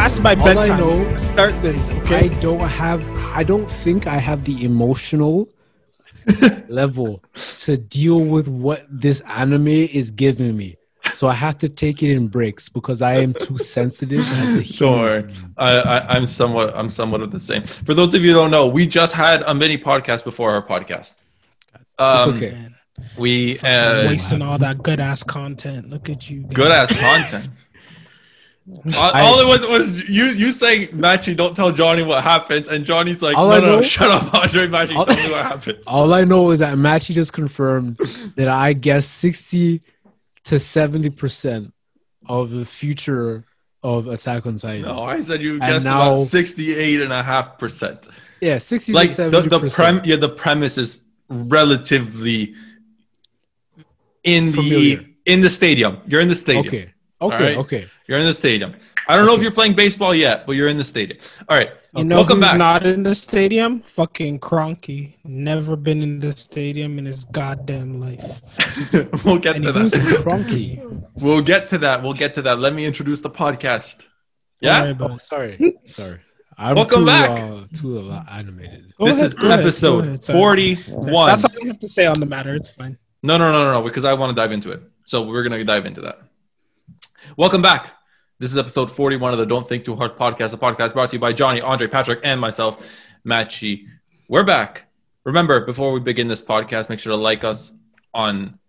past my All I bedtime. know Start this. Okay. I don't think I have the emotional level to deal with what this anime is giving me. So I have to take it in breaks because I am too sensitive as a Don't worry. human. I'm somewhat of the same. For those of you who don't know, we just had a mini podcast before our podcast. It's okay. Man, We wasting all that good ass content. Look at you. Guys. good ass content. All it was you saying, Matchy, don't tell Johnny what happens, and Johnny's like, no, shut up, Andre. Matchy, tell me what happens. All I know is that Matchy just confirmed that I guess 60 to 70% of the future of Attack on Titan. No, I said you guessed about 68.5%. Yeah, 60 like to 70%. the premise is relatively in Familiar. the stadium. You're in the stadium. Okay. Right? Okay. You're in the stadium. I don't know if you're playing baseball yet, but you're in the stadium. All right. You know Welcome who's back. not in the stadium? Fucking Cronky. Never been in the stadium in his goddamn life. We'll get to Who's that. Cronky? We'll get to that. Let me introduce the podcast. Yeah. Sorry, but Oh, sorry. I'm Welcome back. Too animated. This is episode 41. That's all I have to say on the matter. It's fine. No, because I want to dive into it. So we're going to dive into that. Welcome back. This is episode 41 of the Don't Think Too Hard podcast, a podcast brought to you by Johnny, Andre, Patrick, and myself, Matchy. We're back. Remember, before we begin this podcast, make sure to like us on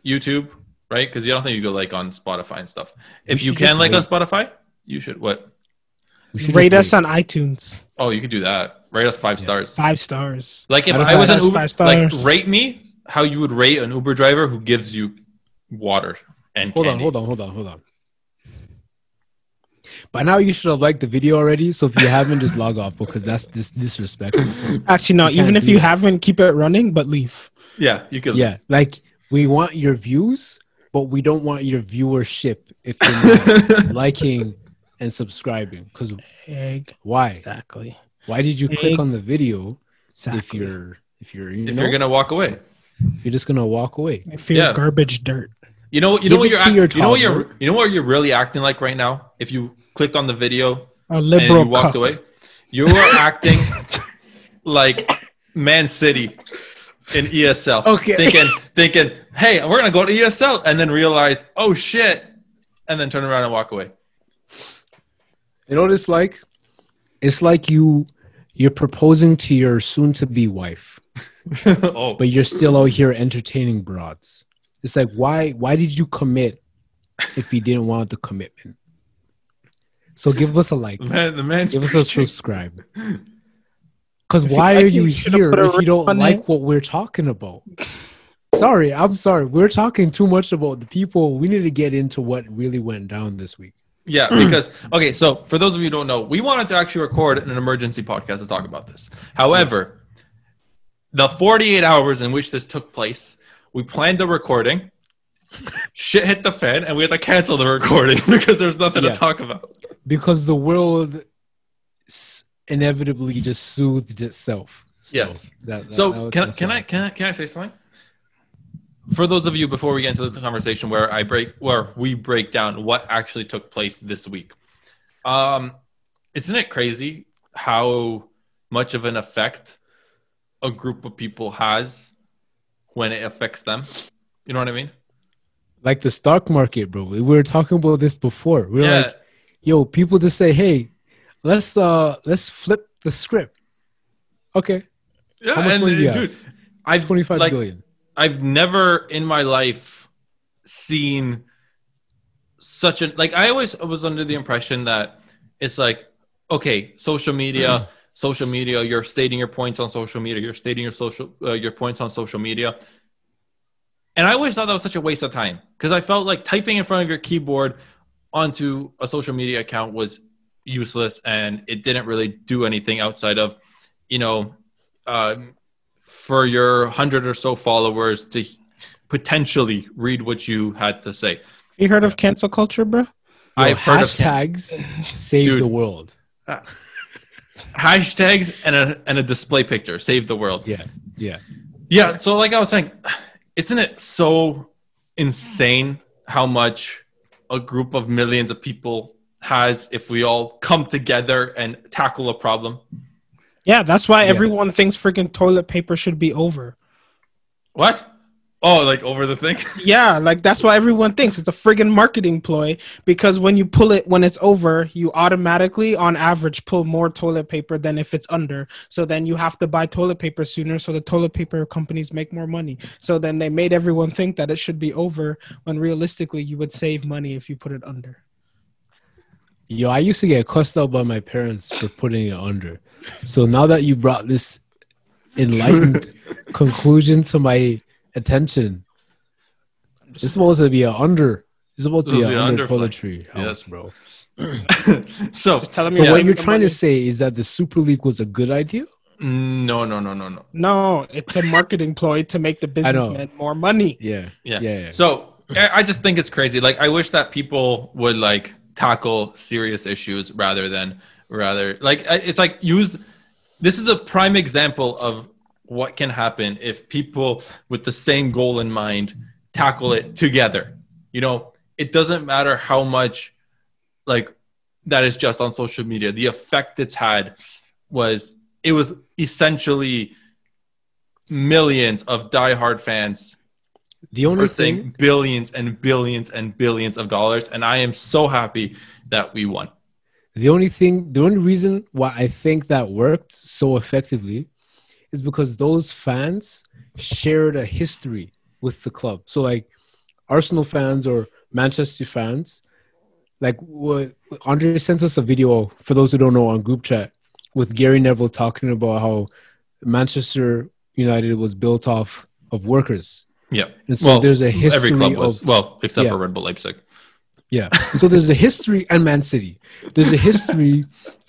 YouTube, right? Because you don't think you could like on Spotify and stuff. If you can like on Spotify, you should. What? Rate us on iTunes. Oh, you could do that. Rate us 5 stars. 5 stars. Like if Out of I was an five Uber, stars. like rate me how you would rate an Uber driver who gives you water and candy. Hold on. By now you should have liked the video already. So if you haven't, just log off because that's disrespectful. Actually, no. Even if you haven't, keep it running, but leave. Yeah, you could. Yeah, like we want your views, but we don't want your viewership if you're not liking and subscribing. Because why? Exactly. Why did you click on the video Exactly. If you're gonna walk away, if you're just gonna walk away? If you're garbage dirt. You know what you're really acting like right now. If you clicked on the video A liberal and you walked cuck. away, you are acting like Man City in ESL. Okay. Thinking, hey, we're gonna go to ESL, and then realize, oh shit, and then turn around and walk away. You know what it's like? It's like you're proposing to your soon-to-be wife, Oh, but you're still out here entertaining broads. It's like, why did you commit if you didn't want the commitment? So give us a like. the man's Give us a preaching. subscribe. Because If you why like are it, you you should've here put a if you ring don't on like it. what we're talking about? I'm sorry. We're talking too much about the people. We need to get into what really went down this week. Yeah, because okay, so for those of you who don't know, we wanted to actually record an emergency podcast to talk about this. However, the 48 hours in which this took place, we planned the recording. Shit hit the fan, and we had to cancel the recording because there's nothing to talk about. Because the world inevitably just soothed itself. So Yes. Can I say something? For those of you, before we get into the conversation where we break down what actually took place this week, isn't it crazy how much of an effect a group of people has when it affects them? You know what I mean? Like the stock market, bro. We were talking about this before. We were like, yo, people just say, hey, let's flip the script. Okay. Yeah, How much and money do you dude, have? I've 25 billion. I've never in my life seen such an I always was under the impression that it's like, okay, social media, you're stating your points on social media, you're stating your points on social media. And I always thought that was such a waste of time because I felt like typing in front of your keyboard onto a social media account was useless and it didn't really do anything outside of, for your 100 or so followers to potentially read what you had to say. You heard of cancel culture, bro? I've heard of hashtags save the world. Hashtags and a display picture save the world. Yeah. So like I was saying, isn't it so insane how much a group of millions of people has if we all come together and tackle a problem. Yeah, that's why everyone thinks freaking toilet paper should be over. What? Oh, like over the thing? Yeah, like that's why everyone thinks it's a friggin' marketing ploy, because when you pull it when it's over, you automatically on average pull more toilet paper than if it's under. So then you have to buy toilet paper sooner, so the toilet paper companies make more money. So then they made everyone think that it should be over when realistically you would save money if you put it under. Yo, I used to get cussed out by my parents for putting it under. So now that you brought this enlightened conclusion to my attention, it's supposed to be an under. It's supposed to be an under toiletry house, bro. So, just tell them what you're trying to say is that the Super League was a good idea? No. No, it's a marketing ploy to make the businessmen more money. Yeah. So I just think it's crazy. Like, I wish that people would like tackle serious issues rather like it's like this is a prime example of what can happen if people with the same goal in mind tackle it together. You know, it doesn't matter how much like that is just on social media. The effect it's had was essentially millions of diehard fans. The only thing, billions and billions and billions of dollars, and I am so happy that we won. The only reason why I think that worked so effectively is because those fans shared a history with the club. So like Arsenal fans or Manchester fans, like Andre sent us a video, for those who don't know, on group chat with Gary Neville talking about how Manchester United was built off of workers. Yeah. And so there's a history every club was, except for Red Bull Leipzig. Yeah. So there's a history, and Man City. There's a history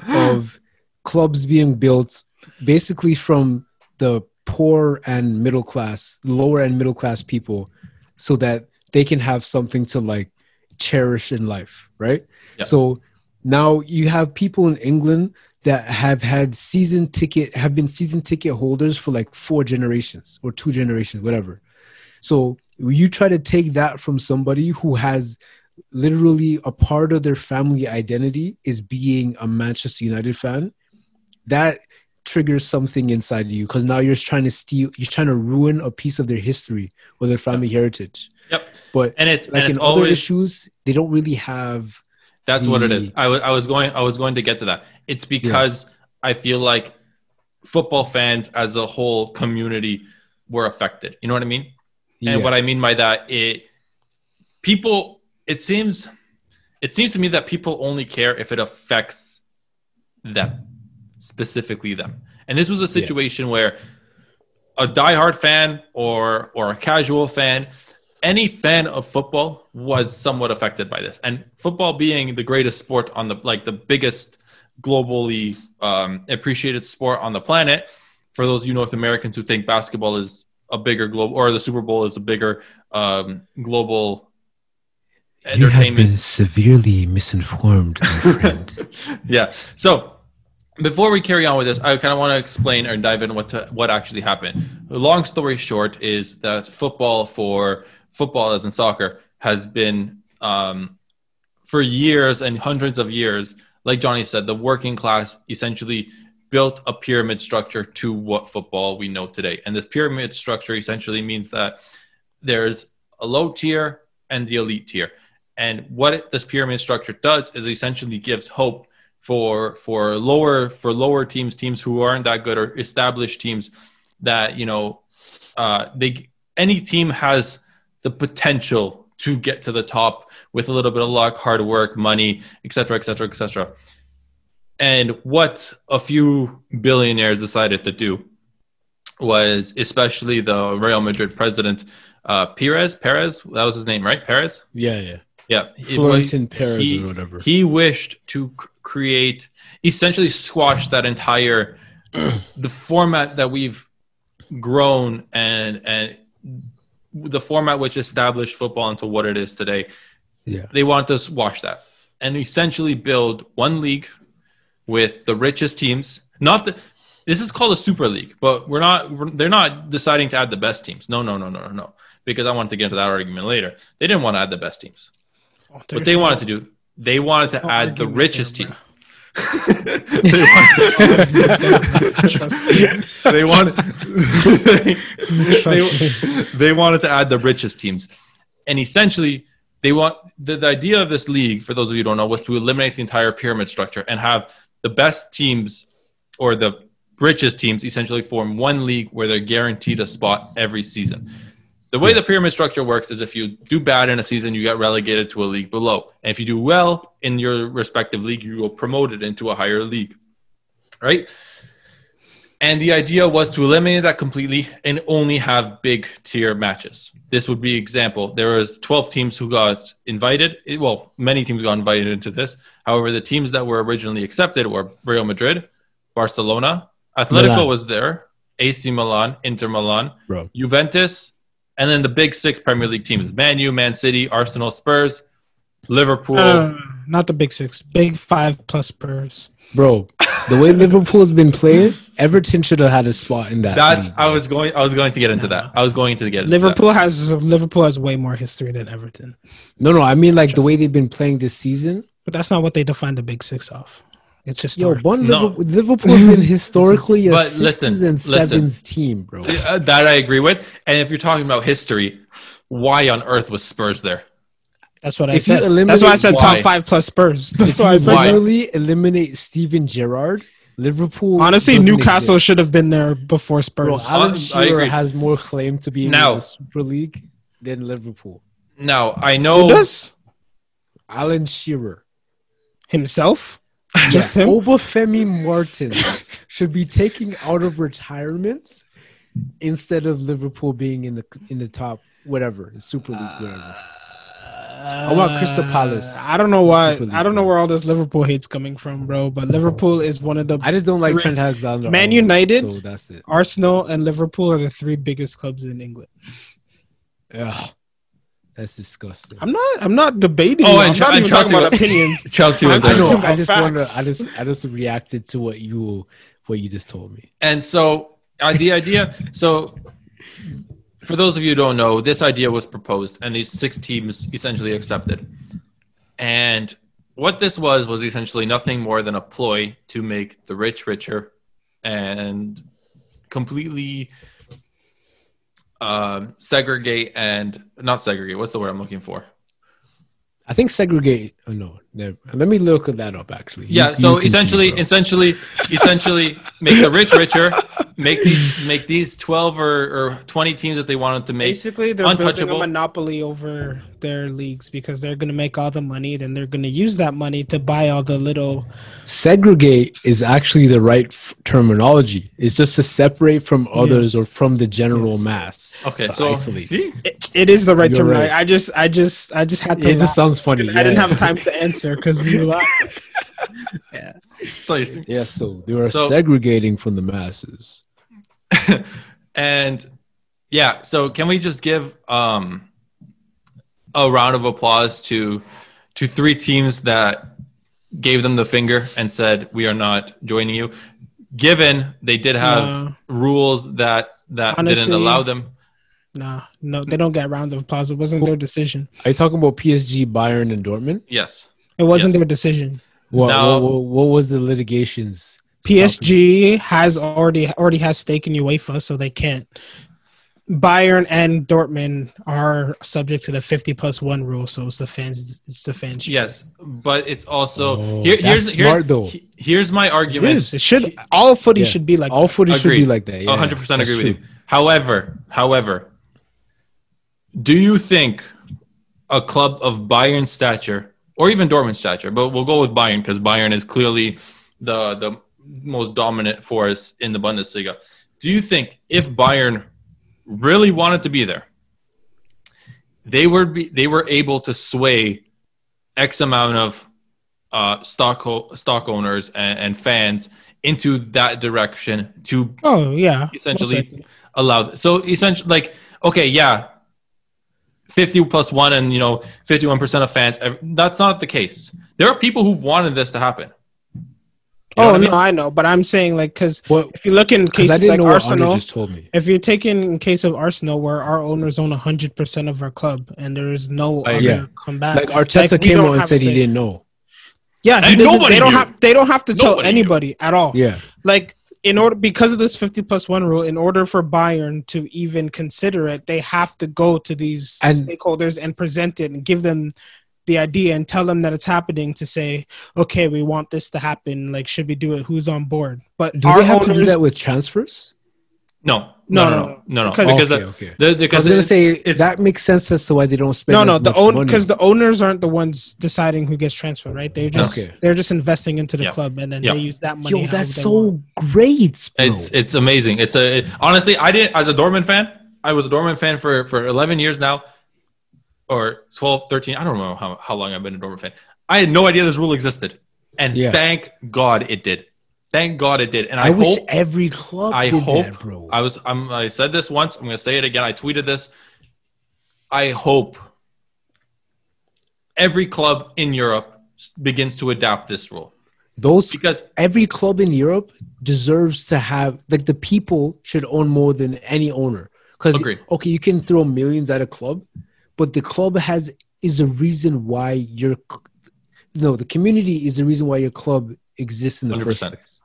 of clubs being built basically from the poor and middle class, lower and middle class people, so that they can have something to like cherish in life, right? Yeah. So now you have people in England that have been season ticket holders for like 4 generations or 2 generations, whatever. So you try to take that from somebody who has literally a part of their family identity is being a Manchester United fan, that triggers something inside you, because now you're trying to ruin a piece of their history or their family heritage. Yep. But it's in always, other issues, they don't really have. That's what it is. I was going to get to that. It's because I feel like football fans as a whole community were affected. You know what I mean? And what I mean by that, it seems to me that people only care if it affects them, specifically them. And this was a situation where a diehard fan or a casual fan, any fan of football was somewhat affected by this. And football being the greatest sport on the biggest globally appreciated sport on the planet, for those of you North Americans who think basketball is a bigger global, or the Super Bowl is a bigger global entertainment. You have been severely misinformed, my friend. Yeah. So before we carry on with this, I kind of want to explain or dive in what actually happened. The long story short is that football as in soccer has been for years and hundreds of years, like Johnny said, the working class essentially built a pyramid structure to what football we know today. And this pyramid structure essentially means that there's a low tier and the elite tier. And what this pyramid structure does is essentially gives hope for lower teams who aren't that good, or established teams that, any team has the potential to get to the top with a little bit of luck, hard work, money, et cetera, et cetera, et cetera. And what a few billionaires decided to do was, especially the Real Madrid president, Perez, that was his name, right? Perez? Yeah. Florentine Perez or whatever. He wished to essentially squash that entire, the format that we've grown and the format which established football into what it is today. Yeah. They want to squash that and essentially build one league with the richest teams. This is called a Super League, but they're not deciding to add the best teams. No. Because I wanted to get into that argument later. They didn't want to add the best teams. What they wanted to do, they wanted to No add the argument richest there, team. bro. they wanted Trust me. they wanted to add the richest teams, and essentially they want the idea of this league, for those of you who don't know, was to eliminate the entire pyramid structure and have the best teams or the richest teams essentially form one league where they're guaranteed a spot every season. The way the pyramid structure works is if you do bad in a season, you get relegated to a league below. And if you do well in your respective league, you go promoted into a higher league, right? And the idea was to eliminate that completely and only have big tier matches. This would be example. There was 12 teams who got invited. Well, many teams got invited into this. However, the teams that were originally accepted were Real Madrid, Barcelona, Atletico Milan. was there, AC Milan, Inter Milan, Bro. Juventus, and then the big 6 Premier League teams: Man U, Man City, Arsenal, Spurs, Liverpool. Not the big 6, big 5 plus Spurs. Bro, the way Liverpool's been playing, Everton should have had a spot in that. That's league. I was going to get into that. I was going to get into Liverpool has way more history than Everton, No, I mean like the way they've been playing this season. but that's not what they define the big 6 of. It's just Yo, No. Liverpool's been historically a But sixes and sevens team, bro. that I agree with. And if you're talking about history, why on earth was Spurs there? That's what I If you said. eliminate- That's why I said Why? top 5 plus Spurs. That's If why I you said. Why? literally eliminate Steven Gerrard, Liverpool. Honestly, doesn't Newcastle exist. should have been there before Bro, Spurs. Alan I Shearer agree. has more claim to being Now- in the Super League than Liverpool. Now, I Who know does? Alan Shearer. Himself? Just him? Obafemi Martins should be taking out of retirement instead of Liverpool being in the top whatever, the Super League, whatever. I want Crystal Palace. I don't know why. Super League, I don't know bro. where all this Liverpool hate's coming from, bro. But Liverpool is one of the I just don't like Three- Trent Alexander. Man United. So that's it. Arsenal and Liverpool are the 3 biggest clubs in England. Ugh, that's disgusting. I'm not debating. Oh, I'm and not even Chelsea talking about was- opinions. Chelsea was I'm there. I as know. well. about I just want to. facts. I just reacted to what you just told me. And so the idea, so for those of you who don't know, this idea was proposed and these 6 teams essentially accepted. And what this was essentially nothing more than a ploy to make the rich richer and completely segregate and not segregate. What's the word I'm looking for? I think segregate. Oh no, never. Let me look that up. Actually, Yeah. You So continue, bro. essentially, make the rich richer. Make these 12 or 20 teams that they wanted to make. Basically, they're building a untouchable. monopoly over their leagues because they're going to make all the money. Then they're going to use that money to buy all the little. Segregate is actually the right terminology. It's just to separate from others Yes. or from the general Yes. mass. Okay. To So isolate. see, It is the right You're term. right. I just had to. It laugh. just sounds funny. I didn't have time to answer because you laughed. so you see. Yeah, so they are So- segregating from the masses. And yeah, so can we just give a round of applause to 3 teams that gave them the finger and said we are not joining you, given they did have rules that didn't Honestly, allow them. No, they don't get rounds of applause. It wasn't their decision. Are you talking about PSG, Bayern, and Dortmund? Yes. It wasn't Yes. their decision. What was the litigations? PSG has already has stake in UEFA, so they can't. Bayern and Dortmund are subject to the 50+1 rule, so it's the fans. Yes, but it's also Oh, here's that's smart, though. Here's my argument. It should all footy Yeah. should be like All footage should be Agreed. like that. Yeah, 100% that's agree with true. you. However, do you think a club of Bayern stature, or even Dortmund stature, but we'll go with Bayern because Bayern is clearly the most dominant force in the Bundesliga. Do you think if Bayern really wanted to be there, they were able to sway X amount of stock owners and fans into that direction to Oh yeah, essentially allow? So essentially, like, okay, yeah, 50+1 and 51% of fans. That's not the case. There are people who've wanted this to happen. You know Oh what I mean? no, I know, but I'm saying like because Well, if you look in 'cause case I didn't like know what Andre Arsenal, just told me. if you're taking in case of Arsenal, where our owners own 100% of our club, and there is no I other agree. Yeah. comeback. Like Arteta we came don't out and have said a he say. didn't know. Yeah, And nobody they don't knew. have. They don't have to tell Nobody anybody at all. Yeah. Like in order because of this 50+1 rule, in order for Bayern to even consider it, they have to go to these stakeholders and present it and give them the idea and tell them that it's happening to say, okay, we want this to happen. Like, should we do it? Who's on board? But Do they have to do that with transfers? No. No. Because okay. because I was going to say that makes sense as to why they don't spend. Because the owners aren't the ones deciding who gets transferred, right? They're just investing into the club, and then they use that money. Yo, that's so great, bro. It's amazing. Honestly, I didn't as a Dortmund fan. I was a Dortmund fan for 11 years now, or 12, 13. I don't know how long I've been a Dortmund fan. I had no idea this rule existed, and thank God it did. Thank God it did. And I wish hope every club did that, bro. I said this once. I'm going to say it again. I tweeted this. I hope every club in Europe begins to adapt this rule. Because every club in Europe deserves to have, like, the people should own more than any owner. Because, okay, you can throw millions at a club, but the club is a reason why the community is the reason why your club exists in the 100%. First place.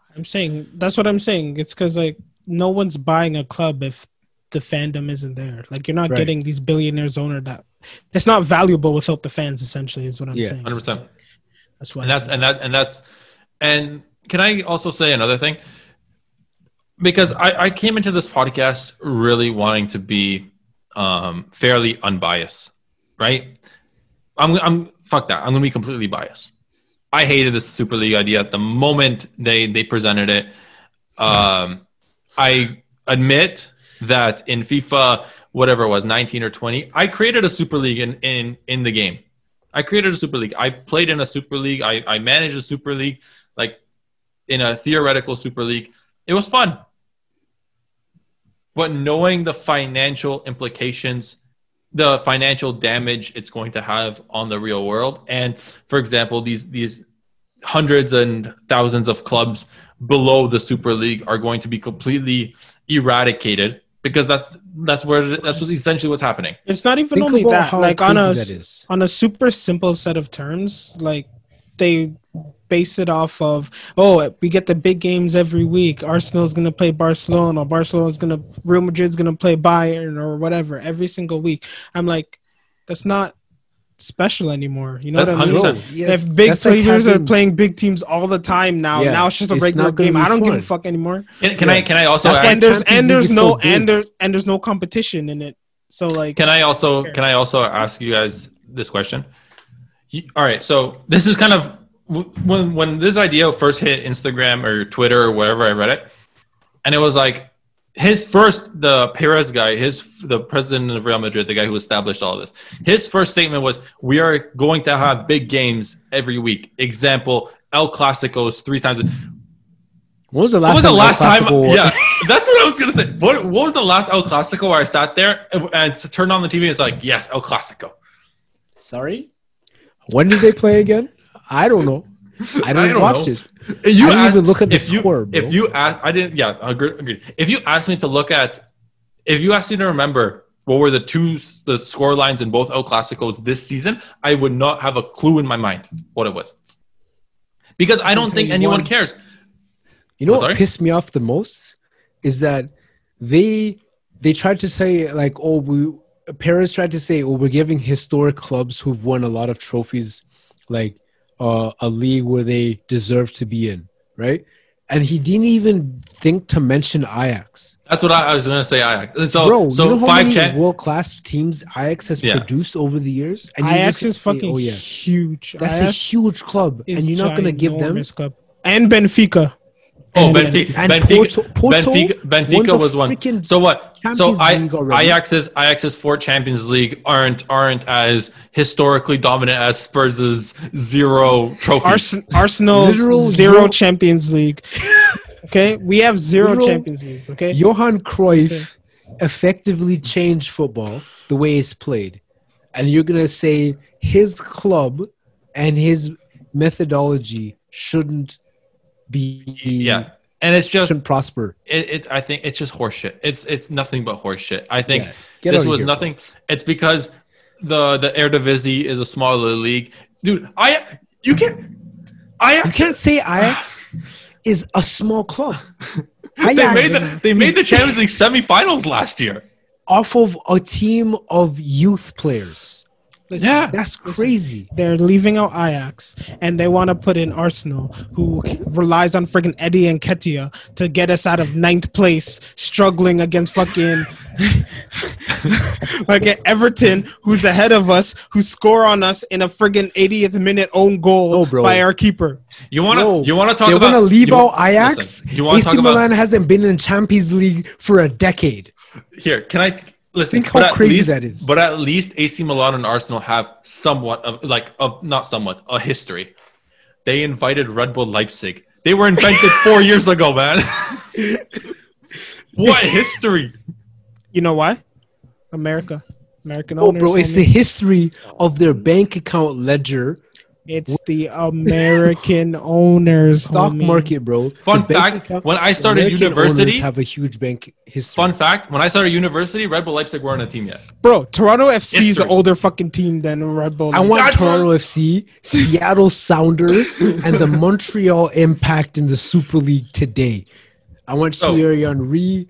That's what I'm saying. It's because, like, no one's buying a club if the fandom isn't there. Like, you're not getting these billionaires owner that it's not valuable without the fans. Essentially, is what I'm saying. 100%. So that's why. And can I also say another thing? Because I came into this podcast really wanting to be fairly unbiased, right? Fuck that. I'm gonna be completely biased. I hated this Super League idea at the moment they presented it. I admit that in FIFA, whatever it was, 19 or 20, I created a Super League in the game. I created a Super League. I played in a Super League. I managed a Super League, like in a theoretical Super League. It was fun. But knowing the financial implications, the financial damage it's going to have on the real world. And for example, these hundreds and thousands of clubs below the Super League are going to be completely eradicated because that's essentially what's happening. It's not even only that. Like on a super simple set of terms, like they base it off of, we get the big games every week. Arsenal's going to play Barcelona. Real Madrid's going to play Bayern or whatever every single week. I'm like, that's not special anymore. You know what I mean? If big players are playing big teams all the time now, now it's just a regular game. I don't give a fuck anymore. Can I also add, there's no competition in it. So like, can I also ask you guys this question? All right, so this is kind of when this idea first hit Instagram or Twitter or wherever I read it, and it was like the Perez guy, the president of Real Madrid, the guy who established all this, his first statement was, we are going to have big games every week. Example, El Clasicos 3 times. What was the last time? Yeah, that's what I was going to say. What was the last El Clasico where I sat there and turned on the TV and it's like, yes, El Clasico. Sorry? When did they play again? I don't know. I didn't watch it. I didn't even look at the score, bro. If you ask, I didn't. Yeah, agreed. If you asked me to remember what were the score lines in both El Clasicos this season, I would not have a clue in my mind what it was, because I don't think anyone cares. You know what pissed me off the most is that they tried to say like, Paris tried to say, we're giving historic clubs who've won a lot of trophies, like a league where they deserve to be in, right? And he didn't even think to mention Ajax. That's what I was going to say, Ajax. So, bro, you know how many world-class teams Ajax has produced over the years? And Ajax is fucking huge. That's a huge club, and you're not going to give them... Club. And Benfica. Benfica was one. So what? So Ajax's 4 Champions League aren't as historically dominant as Spurs' 0 trophies. Arsenal's 0 Champions League. Okay, we have 0 Champions Leagues. Okay, Johan Cruyff effectively changed football the way it's played, and you're gonna say his club and his methodology shouldn't be and it's just shouldn't prosper. I think it's just horseshit. It's nothing but horseshit. I think this was nothing. It's because the Eredivisie is a smaller league, dude. You can't say Ajax is a small club. They made the Champions League semifinals last year off of a team of youth players. Yeah. That's crazy. They're leaving out Ajax, and they want to put in Arsenal, who relies on friggin' Eddie and Ketia to get us out of 9th place, struggling against fucking like Everton, who's ahead of us, who score on us in a friggin' 80th minute own goal by our keeper. You want to talk they about? They want to leave out Ajax. You want to talk Milan about? hasn't been in Champions League for a decade. Here, can I? Listen, think how crazy that is. But at least AC Milan and Arsenal have somewhat of not somewhat a history. They invited Red Bull Leipzig. They were invented 4 years ago, man. What history? You know why? American owners. Oh, bro, it's the history of their bank account ledger. It's the American owners. Stock market, bro. Fun fact, when I started university, have a huge bank history. Fun fact, when I started university, Red Bull Leipzig weren't a team yet. Bro, Toronto FC is an older fucking team than Red Bull. I want Toronto FC, Seattle Sounders, and the Montreal Impact in the Super League today. I want Thierry Henry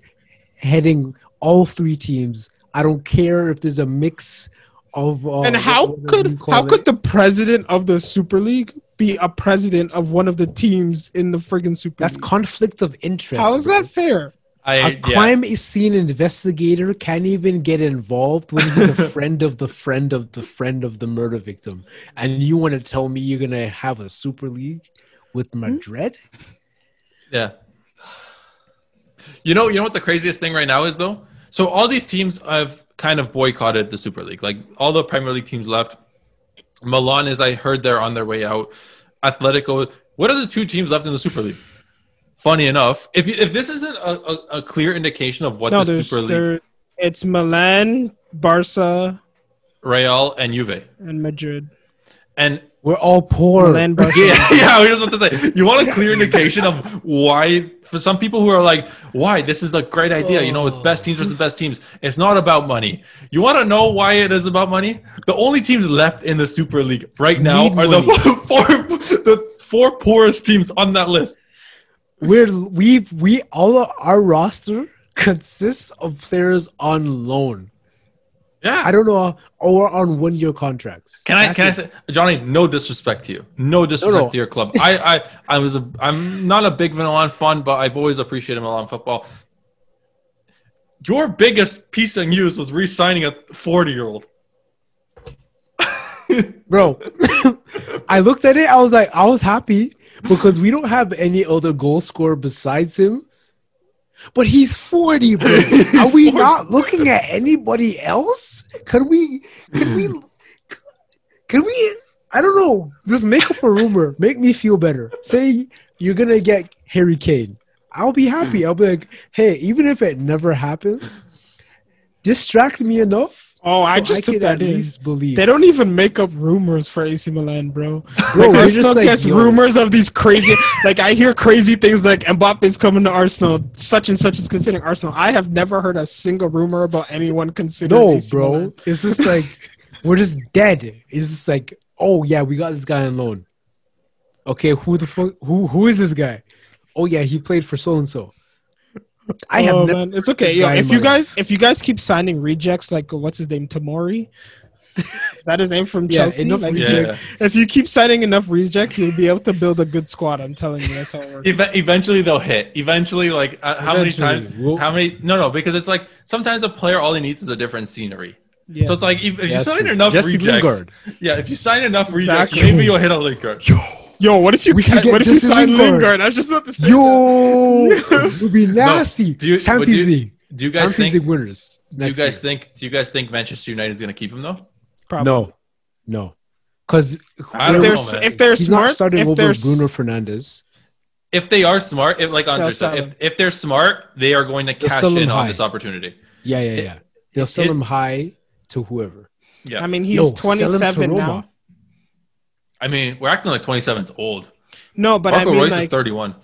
heading all 3 teams. I don't care if there's a mix of and how could the president of the Super League be a president of one of the teams in the friggin' Super League? That's conflict of interest. How is that fair? A crime scene investigator can't even get involved when he's a friend of the friend of the friend of the murder victim. And you want to tell me you're going to have a Super League with Madrid? Yeah. You know what the craziest thing right now is, though? So all these teams have kind of boycotted the Super League. Like, all the Premier League teams left. Milan is, I heard, they're on their way out. Atletico. What are the 2 teams left in the Super League? Funny enough, if this isn't a clear indication of what the Super League... It's Milan, Barca, Real, and Juve. And Madrid. And we're all poor. Milan, Barca. I was just about to say, you want a clear indication of why, for some people who are like, why? This is a great idea. You know, it's best teams versus best teams. It's not about money. You want to know why it is about money? The only teams left in the Super League right now are the 4 poorest teams on that list. All of our roster consists of players on loan. Yeah, I don't know, or on 1-year contracts. Can I say, Johnny? No disrespect to you. No disrespect to your club. I'm not a big Milan fan, but I've always appreciated Milan football. Your biggest piece of news was re-signing a 40-year-old. Bro, I looked at it. I was happy because we don't have any other goal scorer besides him. But he's 40, bro. Are we not looking at anybody else? Can we? I don't know. Just make up a rumor. Make me feel better. Say you're gonna get Harry Kane. I'll be happy. I'll be like, hey, even if it never happens, distract me enough. Oh, I just took that in. Believe. They don't even make up rumors for AC Milan, bro. Like, Arsenal gets rumors of these crazy. Like, I hear crazy things like Mbappe's coming to Arsenal. Such and such is considering Arsenal. I have never heard a single rumor about anyone considering. No, bro. Milan. It's just like we're just dead. It's just like, oh yeah, we got this guy on loan. Okay, who the fuck? Who is this guy? Oh yeah, he played for so and so. Man, it's okay. Yo, if you guys keep signing rejects, like what's his name, Tomori, is that his name from Chelsea? If you keep signing enough rejects, you'll be able to build a good squad. I'm telling you, that's how it works. Eventually, they'll hit. Eventually, like how many times? No, because it's like sometimes a player all he needs is a different scenery. Yeah. So it's like if you sign enough rejects, if you sign enough rejects, maybe you'll hit a Lingard. Yo, what if you sign Lingard? I was just about to say. Yo, it would be nasty. Champions League. Do you guys think winners? Do you guys think Manchester United is going to keep him though? Probably. No. Because if they're smart, if they're Bruno Fernandes. If they are smart, if they're smart, they are going to cash in on this opportunity. Yeah. They'll sell him high to whoever. Yeah. I mean, he's 27 now. I mean, we're acting like 27 is old. No, but Marco I mean, Royce like, is 31.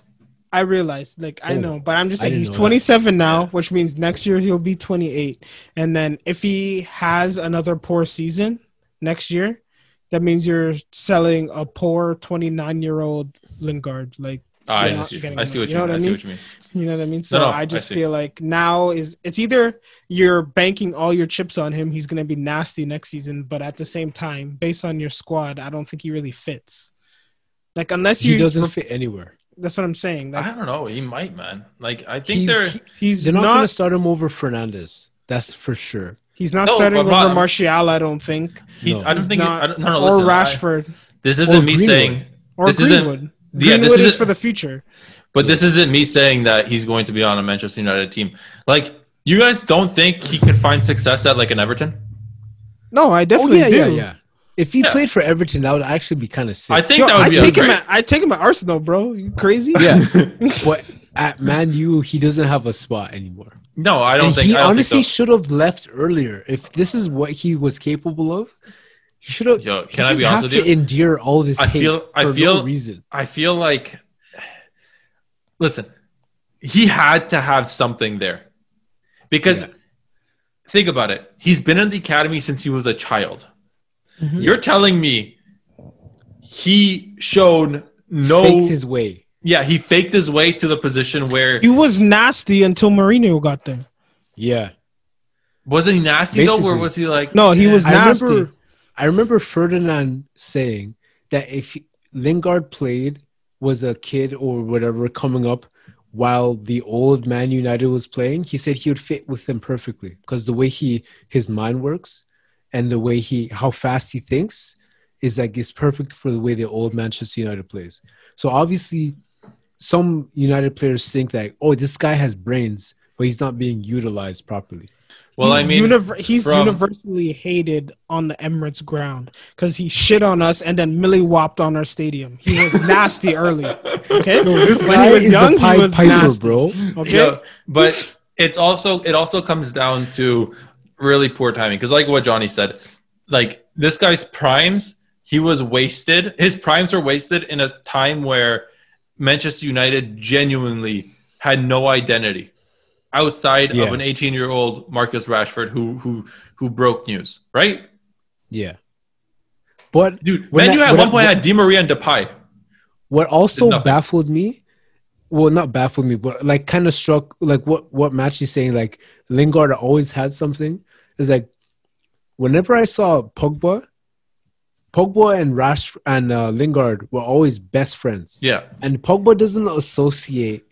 I realized, I know, but I'm just saying he's 27 now, which means next year he'll be 28. And then if he has another poor season next year, That means you're selling a poor 29-year-old Lingard. Like, I you're not see. getting I see him. what You you know mean. what I I see mean? what you mean. You know what I mean? So No, I I just see. feel like now it's either you're banking all your chips on him, he's gonna be nasty next season, but at the same time, based on your squad, I don't think he really fits. Like unless He you, doesn't fit anywhere. that's what I'm saying. Like I don't know. He might, man. Like I think they're. he's They're not going to not start him over Fernandez. That's for sure. he's not No, starting but over not- Martial. I don't think. He's. No. I don't He's think. not, I don't, no, no. or Listen. Rashford This isn't me Greenwood. saying. or This Greenwood. isn't. Yeah, Greenwood this is isn't for the future. But this isn't me saying that he's going to be on a Manchester United team. Like, you guys don't think he could find success at like an Everton? No, I definitely do. Yeah. If he Yeah. played for Everton, that would actually be kind of sick. I think Yo, that would I be take him great. I take him at Arsenal, bro. You crazy? Yeah. But at Man U, he doesn't have a spot anymore. No, I don't And think. he I don't honestly think so. should have left earlier. If this is what he was capable of, he should have. Yo, can I be honest with have to you? endure all this hate for no reason. I feel like. Listen, he had to have something there, because think about it. He's been in the academy since he was a child. Mhm. You're telling me he showed no. Faked his way. Yeah, he faked his way to the position where He was nasty until Mourinho got there. Yeah. wasn't he nasty though, or Basically. was he like? No, he was I nasty. remember Ferdinand saying that if Lingard played, was a kid or whatever coming up while the old Man United was playing, he said he would fit with them perfectly because the way his mind works and the way how fast he thinks is like it's perfect for the way the old Manchester United plays. So obviously some United players think that, oh, this guy has brains, but he's not being utilized properly. Well, I mean, he's universally hated on the Emirates ground because he shit on us and then Millie whopped on our stadium. He was nasty early. Okay, when he was young, he was nasty, bro. Okay, yeah, but it also comes down to really poor timing, because like what Johnny said, like this guy's primes, he was wasted. His primes were wasted in a time where Manchester United genuinely had no identity outside of an 18-year-old Marcus Rashford who broke news, right? Yeah. But Dude, Man U at one point had Di Maria and Depay. What also baffled me, well, not baffled me, but like kind of struck, like what Match is saying, like Lingard always had something, is like whenever I saw Pogba and Lingard were always best friends. Yeah. And Pogba doesn't associate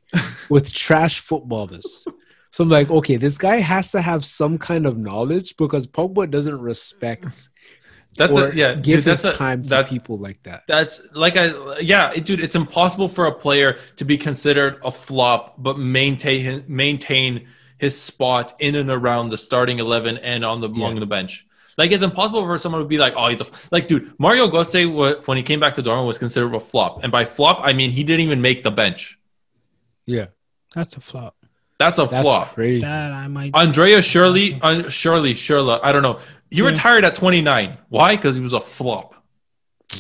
with trash footballers. So I'm like, okay, this guy has to have some kind of knowledge because Pogba doesn't respect give his time to people like that. That's like dude, it's impossible for a player to be considered a flop but maintain his spot in and around the starting 11 and among the bench. Like, it's impossible for someone to be like, oh, dude, Mario Götze, when he came back to Dortmund, was considered a flop. And by flop, I mean he didn't even make the bench. Yeah. that's a flop. That's flop. Crazy. That I might. Andrea Shirley, I don't know. He retired at 29. Why? Because he was a flop.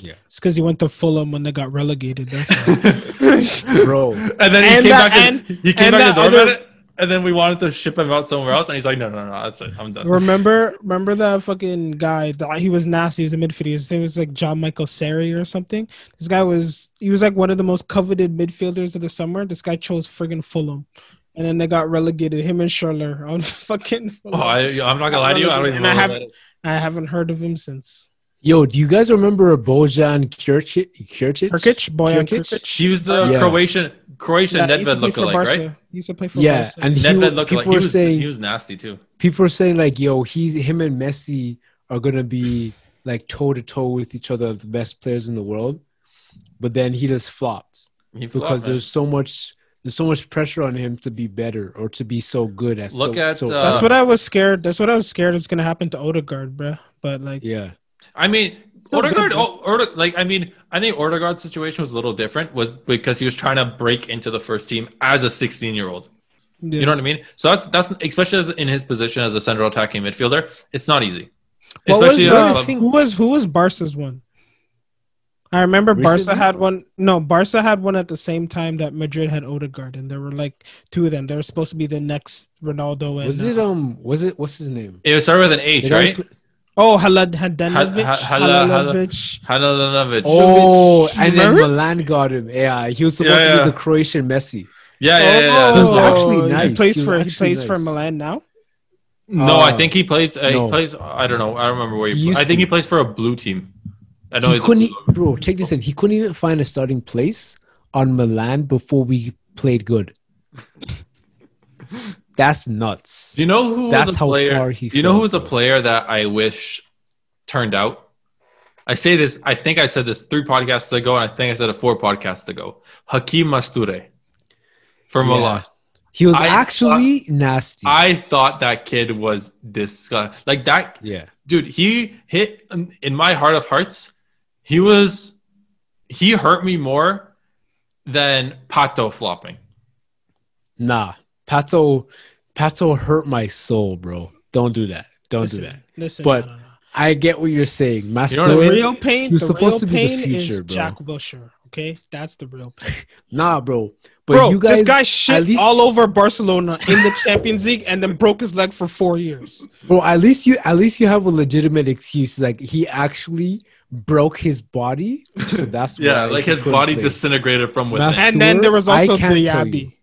Yeah. It's because he went to Fulham when they got relegated. That's why. Bro. And then he came back to Dortmund. And then we wanted to ship him out somewhere else, and he's like, no, that's it. I'm done. Remember that fucking guy? He was nasty. He was a midfielder. His name was like John Michael Seri or something. This guy was like one of the most coveted midfielders of the summer. This guy chose friggin' Fulham. And then they got relegated, him and Schürrle on fucking Fulham. Oh, I'm not going to lie to you. I don't even know. I haven't heard of him since. Yo, do you guys remember Bojan Kirkic? Bojan Kirkic? He was the Croatian Nedved lookalike, right? He used to play for Barca. And Nedved lookalike. He was nasty too. People are saying like, yo, him and Messi are gonna be like toe to toe with each other, the best players in the world. But then he just flopped because there's so much pressure on him to be better or to be so good at. That's what I was scared. That's what I was scared was gonna happen to Odegaard, bro. But like, yeah. I mean, Odegaard, I think Odegaard's situation was a little different, was because he was trying to break into the first team as a 16-year-old. Yeah. You know what I mean? So that's especially in his position as a central attacking midfielder, it's not easy. Especially who was Barca's one? I remember Barca had one. No, Barca had one at the same time that Madrid had Odegaard, and there were like two of them. They were supposed to be the next Ronaldo. And what's his name? It started with an H, right? Oh, Halanovich. Halanovich. Oh, and then Remember? Milan got him. Yeah, he was supposed to be the Croatian Messi. Yeah. He was Oh, actually nice. He plays He was for actually for nice. Milan now. No, I think he plays. He no. plays. I don't know. I don't remember where He he. used I think to. he plays for a blue team. I know He he's a couldn't, blue. bro. Check this in. He couldn't even find a starting place on Milan before we played good. That's nuts. Do you know who That's was a how player? far he Do you know fell, who was a bro. player that I wish turned out? I say this. I think I said this 3 podcasts ago, and I think I said it 4 podcasts ago. Hakim Masture for Yeah. Milan. He was I actually nasty. I thought that kid was disgusting. Like that, yeah. dude. He hit in my heart of hearts. He hurt me more than Pato flopping. Nah. Pato hurt my soul, bro. Don't do that. Don't do that. Listen, But no. I get what you're saying. Master, know what I mean? The real pain. he was The supposed real to be the pain future, is bro. Jack Wilshere. Okay, that's the real pain. Nah, bro. But Bro, you guys, this guy at shit least- all over Barcelona in the Champions League and then broke his leg for 4 years. Bro, at least you have a legitimate excuse. Like he actually broke his body, so that's Yeah, why like he his couldn't body play. disintegrated from within. Master- And then there was I also can't tell Diaby.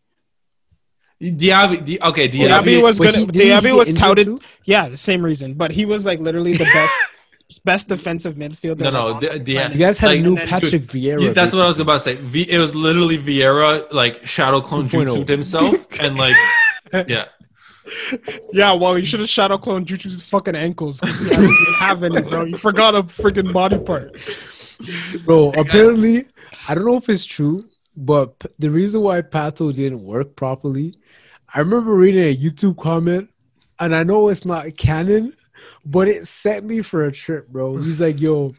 Diaby Was But gonna. didn't he Diaby get was injured touted. too? Yeah, the same reason. But he was like literally the best defensive midfielder. No, like, on the yeah. planet. You guys had Like, a new and then- Patrick Vieira. Yeah, that's what I was basically. about to say. It was literally Vieira like shadow clone 2.0. jutsu'd himself and like yeah. Yeah, well, you should have shadow clone Juju's fucking ankles. He didn't have any, bro. You forgot a freaking body part. Bro, apparently, I don't know if it's true, but the reason why Pato didn't work properly, I remember reading a YouTube comment, and I know it's not canon, but it set me for a trip, bro. He's like, yo,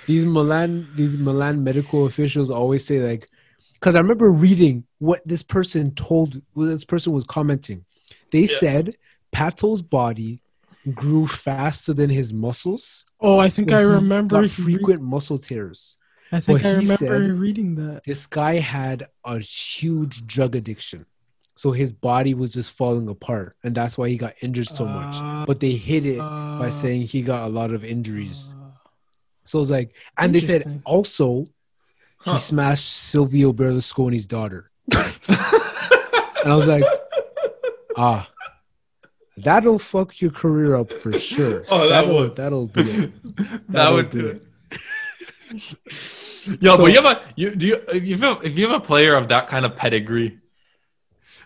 these Milan medical officials always say like, because I remember reading what this person was commenting. They said Pato's body grew faster than his muscles. Oh, I think So I he remember got frequent muscle tears. I think But I he remember said- reading that. This guy had a huge drug addiction. So his body was just falling apart. And that's why he got injured so much. But they hid it by saying he got a lot of injuries. So it's like, and they said Interesting. also he smashed Silvio Berlusconi's daughter. And I was like, that'll fuck your career up for sure. Oh, that'll do it. That would do it. Yo, but if you have a player of that kind of pedigree,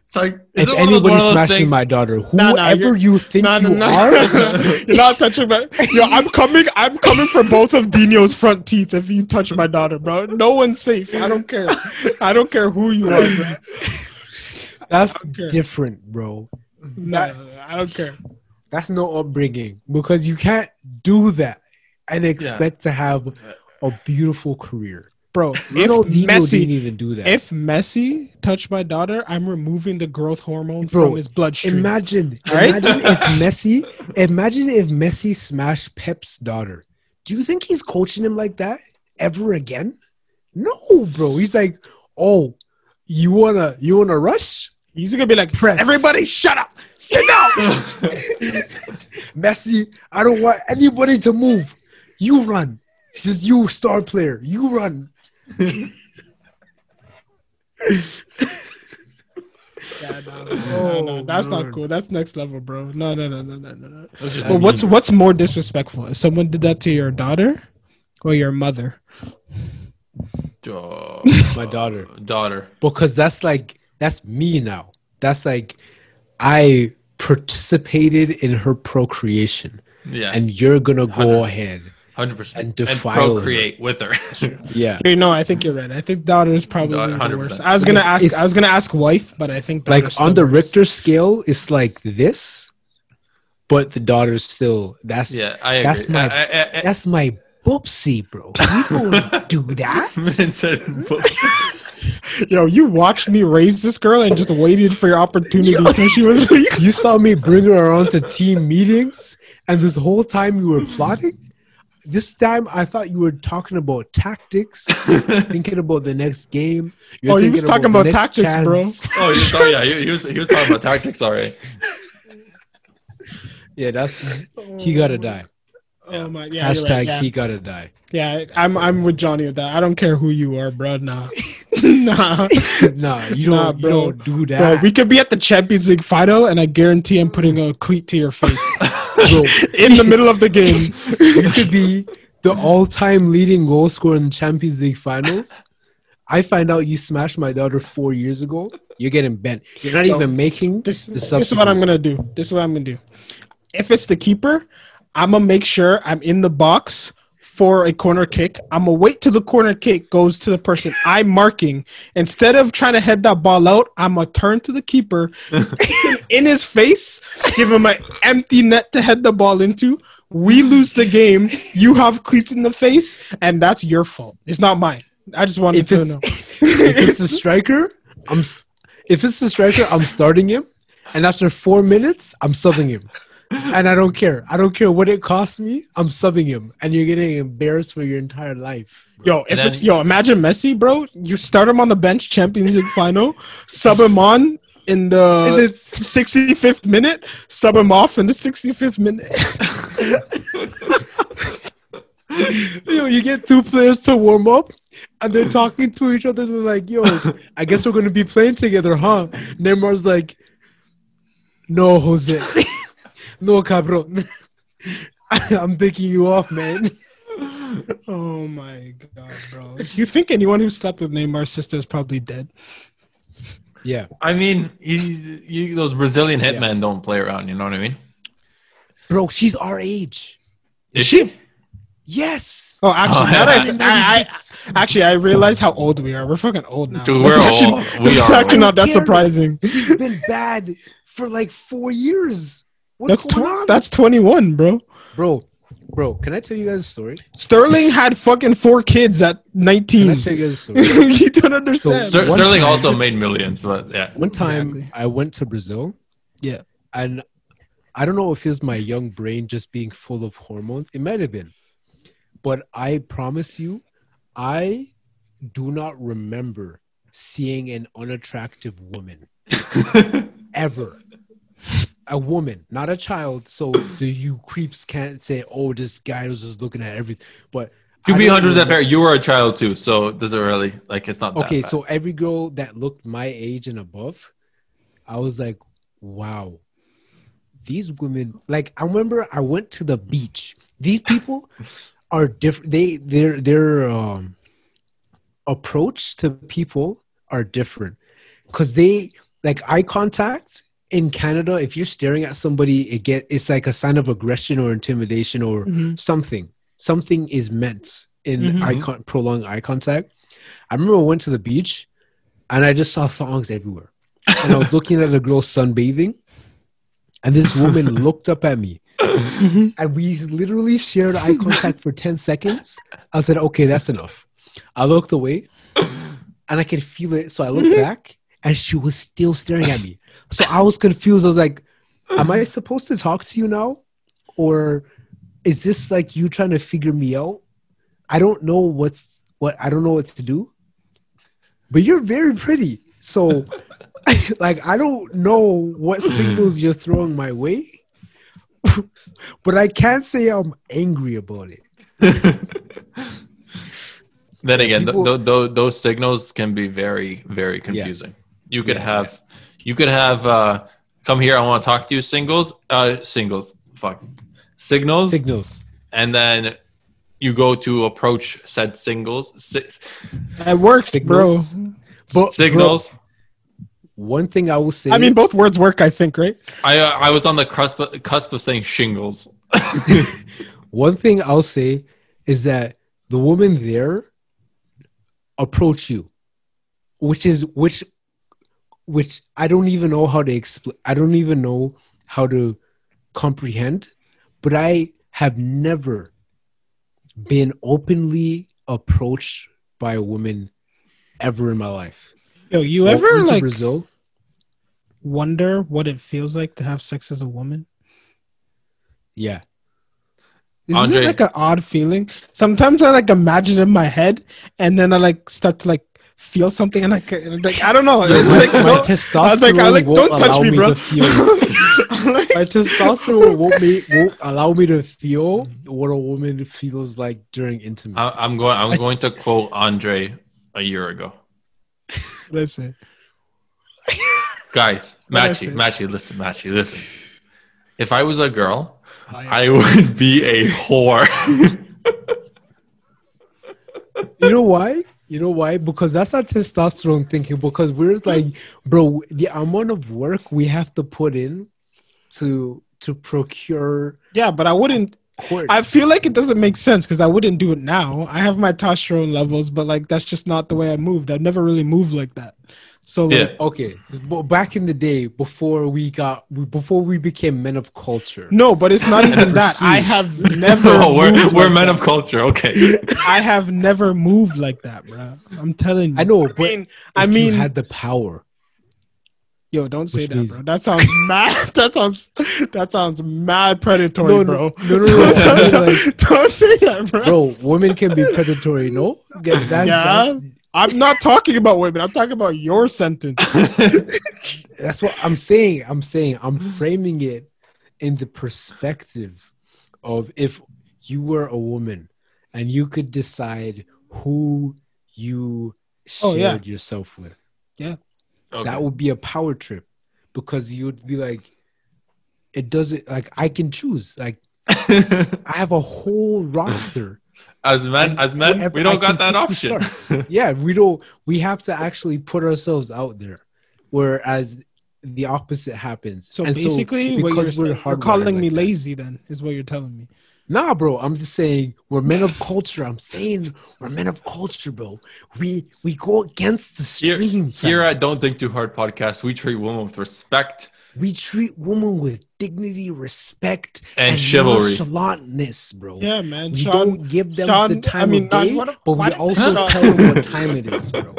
it's like If one of anybody those smashes things- my daughter, Nah, whoever you're- you think you are, You're not touching my. Yo, I'm coming for both of Dino's front teeth if you touch my daughter, bro. No one's safe. I don't care. I don't care who you are, bro. that's care. different, bro. No, I don't care. That's no upbringing because you can't do that and expect to have a beautiful career. Bro, Ronaldinho didn't Messi, even do that. if Messi touched my daughter, I'm removing the growth hormone Bro, from his bloodstream. Imagine Right? imagine if Messi smashed Pep's daughter. Do you think he's coaching him like that ever again? No, bro. He's like, oh, you wanna rush? He's gonna be like, Press. everybody shut up, sit down. Messi, I don't want anybody to move. You run. This is you, star player. You run. Yeah, no, that's not cool. That's next level, bro. No. just- Well, what's more disrespectful? If someone did that to your daughter or your mother? My daughter. Daughter. Because that's me now. That's like I participated in her procreation. Yeah. And you're gonna go ahead. 100%. And And defile procreate with her. Yeah. You know, I think you're right. I think daughter is probably the 100%. worst. I was gonna ask wife, but I think Like daughter's on the the worst. Richter scale, it's like this, but the daughter's still Yeah, I agree. that's my that's my boopsie, bro. You don't do that. Yo, you watched me raise this girl and just waited for your opportunity until she was like, You saw me bring her around to team meetings, and this whole time you were plotting. This time I thought you were talking about tactics, thinking about the next game. Oh, he was talking about tactics, bro. Oh, he was talking about tactics already. Yeah, he gotta die. Oh my, yeah, you're right. Hashtag Yeah, he gotta die. yeah, I'm with Johnny with that. I don't care who you are, bro. Nah, nah, Nah, nah, you bro. don't do Bro, that, we could be at the Champions League final, and I guarantee I'm putting a cleat to your face bro. in the middle of the game. You could be the all-time leading goal scorer in the Champions League finals. I find out you smashed my daughter 4 years ago. You're getting bent. You're not Yo, even making This, the this is what I'm substitutes. gonna do. This is what I'm gonna do. If it's the keeper, I'm gonna make sure I'm in the box for a corner kick. I'm gonna wait till the corner kick goes to the person I'm marking. Instead of trying to head that ball out, I'm gonna turn to the keeper in his face, give him an empty net to head the ball into. We lose the game. You have cleats in the face, and that's your fault. It's not mine. I just wanted If to it's, know. if it's the striker, I'm starting him, and after 4 minutes, I'm subbing him. And I don't care. I don't care what it costs me. I'm subbing him, and you're getting embarrassed for your entire life. Imagine Messi, bro. You start him on the bench, Champions League final, sub him on in And the it's 65th minute, sub him off in the 65th minute. you get two players to warm up, and they're talking to each other. They're like, "Yo, I guess we're gonna be playing together, huh?" Neymar's like, "No, Jose, no, cabron. I'm taking you off, man." Oh my god, bro! You think anyone who slept with Neymar's sister is probably dead? Yeah, I mean, those Brazilian hitmen don't play around. You know what I mean? bro, she's our age. Is she? Yes. Oh, actually, now that I 96. actually I realize how old we are. We're fucking old now. Dude, That's we're actually, old. We that's are actually old. not that Care. surprising. She's been bad for like 4 years. What's going on? That's 21, bro. Bro, can I tell you guys a story? Sterling had fucking 4 kids at Can 19. I tell you guys a story? You don't understand. So- Sterling time- also made millions, but yeah. One time Exactly. I went to Brazil, Yeah. and I don't know if it was my young brain just being full of hormones. It might have been. But I promise you, I do not remember seeing an unattractive woman ever. A woman, not a child. So you creeps can't say, "Oh, this guy was just looking at everything." But To I be don't 100% remember- fair, you were a child too, so it doesn't really it's not that Okay, bad. so every girl that looked my age and above, I was like, "Wow, these women." Like, I remember I went to the beach. These people are different. Their approach to people are different because they like eye contact. In Canada, if you're staring at somebody, it's like a sign of aggression or intimidation or something. Something is meant in prolonged eye contact. I remember I went to the beach and I just saw thongs everywhere. And I was looking at a girl sunbathing, and this woman looked up at me. And we literally shared eye contact for 10 seconds. I said, "Okay, that's enough." I looked away and I could feel it. So I looked back and she was still staring at me. So I was confused. I was like, "Am I supposed to talk to you now? Or is this like you trying to figure me out? I don't know I don't know what to do. But you're very pretty. So like I don't know what signals you're throwing my way. But I can't say I'm angry about it." Then again, people- those signals can be very, very confusing. You could have come here, I want to talk to you signals, Signals. and then you go to approach said signals, It works, bro. Signals. But, signals. bro, one thing I will say. I mean, both words work, I think, right? I was on the cusp of saying shingles. one thing I'll say is that the woman there approach you, which I don't even know how to explain. I don't even know how to comprehend, but I have never been openly approached by a woman ever in my life. Yo, you Went ever to like Brazil? wonder what it feels like to have sex as a woman? Yeah. Isn't Andre- it like an odd feeling? Sometimes I like imagine in my head, and then I like start to like feel something, and I don't know. It's my, like my so, testosterone I won't don't touch allow me, me bro. to feel. Like, My testosterone won't allow me to feel what a woman feels like during intimacy. I'm going to quote Andre a year ago. listen, Guys, What I Matchy, listen. If I was a girl, I I would be a whore. You know why? You know why? Because that's not testosterone thinking. Because we're like, bro, the amount of work we have to put in to procure. yeah, but I wouldn't. Court. I feel like it doesn't make sense because I wouldn't do it now. I have my testosterone levels, but like that's just not the way I moved. I've never really moved like that. So like, Yeah. Okay, but back in the day, before we became men of culture. no, but it's not even that. I have never. Oh, moved we're like men that. of culture. Okay. I have never moved like that, bro. I'm telling you. I know, but I if mean, you had the power. yo, don't say Which that, means- bro. That sounds mad. That sounds mad predatory, bro. No. Don't say that, bro. Bro, women can be predatory, no? That's I'm not talking about women. I'm talking about your sentence. That's what I'm saying. I'm framing it in the perspective of if you were a woman and you could decide who you shared yourself with. Yeah. Okay. That would be a power trip because you would be like, it doesn't like I can choose. Like I have a whole roster. As men, we don't got that option. Yeah, we don't. We have to actually put ourselves out there, whereas the opposite happens. So And basically, what because you're hardwired calling me like that. lazy, then is what you're telling me. Nah, bro. I'm just saying we're men of culture. I'm saying we're men of culture, bro. We go against the stream. Here fam. at Don't Think Too Hard podcast, we treat women with respect. We treat women with dignity, respect, And chivalry. nonchalantness, bro. Yeah, man. We Sean, don't give them Sean, the time I mean, of day, not- but why we does also Sean- tell them what time it is, bro.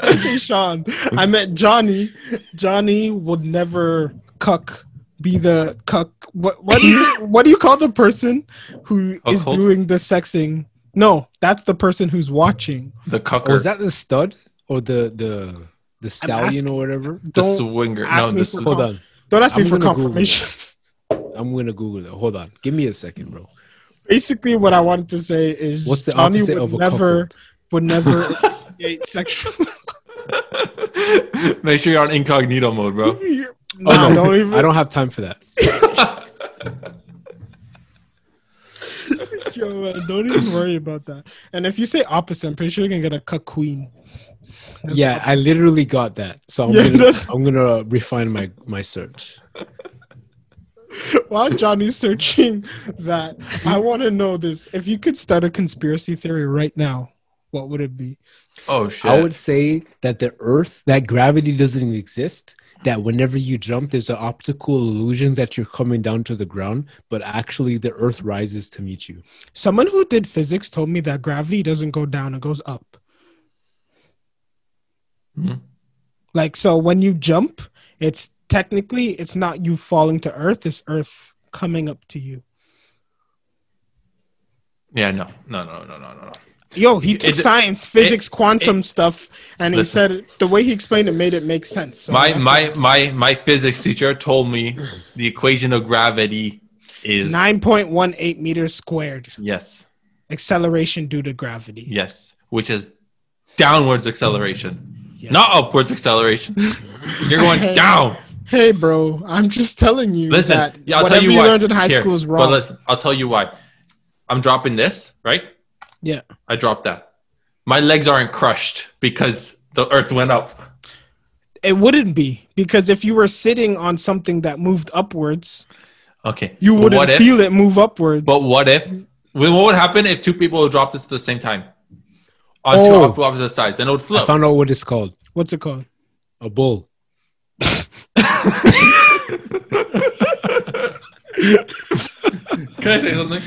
I say Sean. I meant Johnny. Johnny would never cuck. Be the cuck. What do you call the person who is Cuckold? doing the sexing? No, that's the person who's watching. The cucker. Oh, is that the stud or the stallion or whatever? the Don't swinger? ask No, me the for Hold on. Don't ask me I'm for gonna Google confirmation. I'm gonna Google that. Hold on. Give me a second, bro. Basically, what I wanted to say is What's the Johnny opposite would of a never cuckold? would never initiate sexual. Make sure you're on incognito mode, bro. Nah, don't even. I don't have time for that. Yo, man, don't even worry about that. And if you say opposite, I'm pretty sure you're gonna get a cuck queen. Yeah, I literally got that. So Yeah, I'm gonna refine my search. While Johnny's searching that, I want to know this. If you could start a conspiracy theory right now, what would it be? Oh shit! I would say that that gravity doesn't exist. That whenever you jump, there's an optical illusion that you're coming down to the ground, but actually the earth rises to meet you. Someone who did physics told me that gravity doesn't go down; it goes up. Mhm. Like, so when you jump, it's not you falling to earth, it's earth coming up to you. Yeah, no. Yo, he took science, physics, quantum stuff, and he Listen. said the way he explained it made it make sense. So that's My physics teacher told me the equation of gravity is 9.18 meters squared. yes, Acceleration due to gravity. yes, which is downwards acceleration, Yes. not upwards acceleration. You're going down. Hey, bro, I'm just telling you Listen, that yeah, I'll tell whatever you you why. learned in high Here, school is But wrong. listen, I'll tell you why. I'm dropping this, right? Yeah. I dropped that. My legs aren't crushed because the earth went up. It wouldn't be, because if you were sitting on something that moved upwards, Okay. you but wouldn't what if- feel it move upwards. But what would happen if two people would drop this at the same time? On Oh. two opposite sides, then it would I flip. found out what it's called. What's it called? A bull. Can I say something?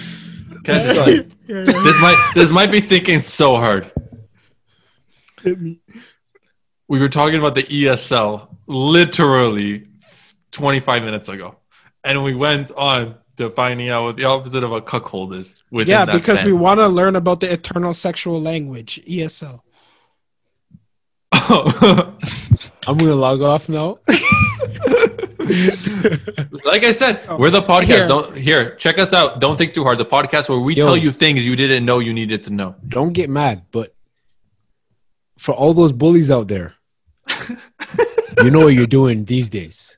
Can I say something? Yeah. This might be thinking so hard. Hit me. We were talking about the ESL literally 25 minutes ago, and we went on to finding out what the opposite of a cuckold is. Within Yeah, that because span. we want to learn about the eternal sexual language, ESL. I'm gonna log off now. Like I said, we're the podcast. Check us out. Don't think too hard. The podcast where we tell you things you didn't know you needed to know. Don't get mad, but for all those bullies out there, you know what you're doing these days.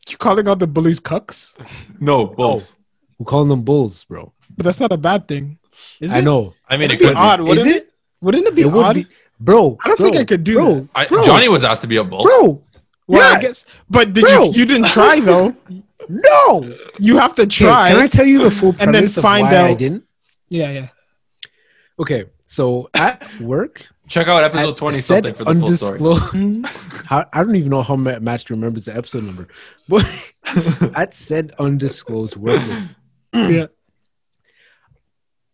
You calling out the bullies cucks? No, bulls. Oh, we're calling them bulls, bro. But that's not a bad thing. Is it? I know. I mean, It'd be odd, wouldn't it? Wouldn't it be odd? Bro, I don't think I could do that. Johnny was asked to be a bull. Bro. Well, I guess. But you didn't try though. No. You have to try. Can I tell you the full premise and then find of why out? I didn't? Yeah. Okay, so at work, check out episode 20 something for the full story. I don't even know how Match remembers the episode number, but at said undisclosed work, Yeah,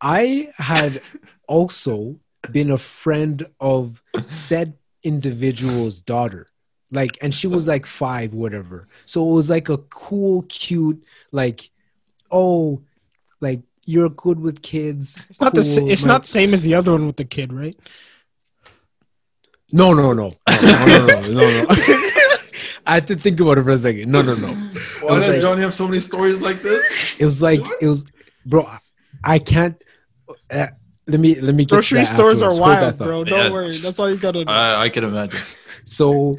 I had also been a friend of said individual's daughter. Like, and she was like 5, whatever. So it was like a cool, cute, like, oh, like you're good with kids. it's not it's not same as the other one with the kid, right? No. I had to think about it for a second. No. Why does Johnny have so many stories like this? It was like bro. I can't. Let me get Grocery stores are wild, thought. bro. Don't worry. That's all you gotta do. I can imagine. So,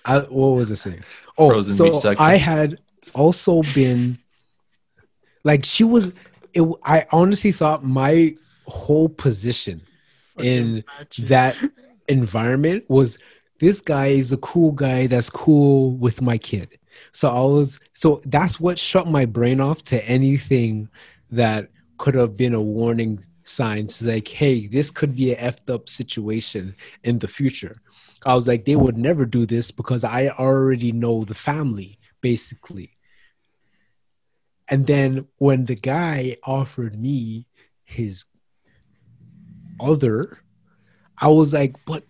what was I saying? Oh, Frozen so beach section. I had also been like she was. I honestly thought my whole position in that environment was this guy is a cool guy that's cool with my kid. So that's what shut my brain off to anything that could have been a warning sign. It's like, hey, this could be a effed up situation in the future. I was like, they would never do this because I already know the family, basically. And then when the guy offered me his other, I was like, but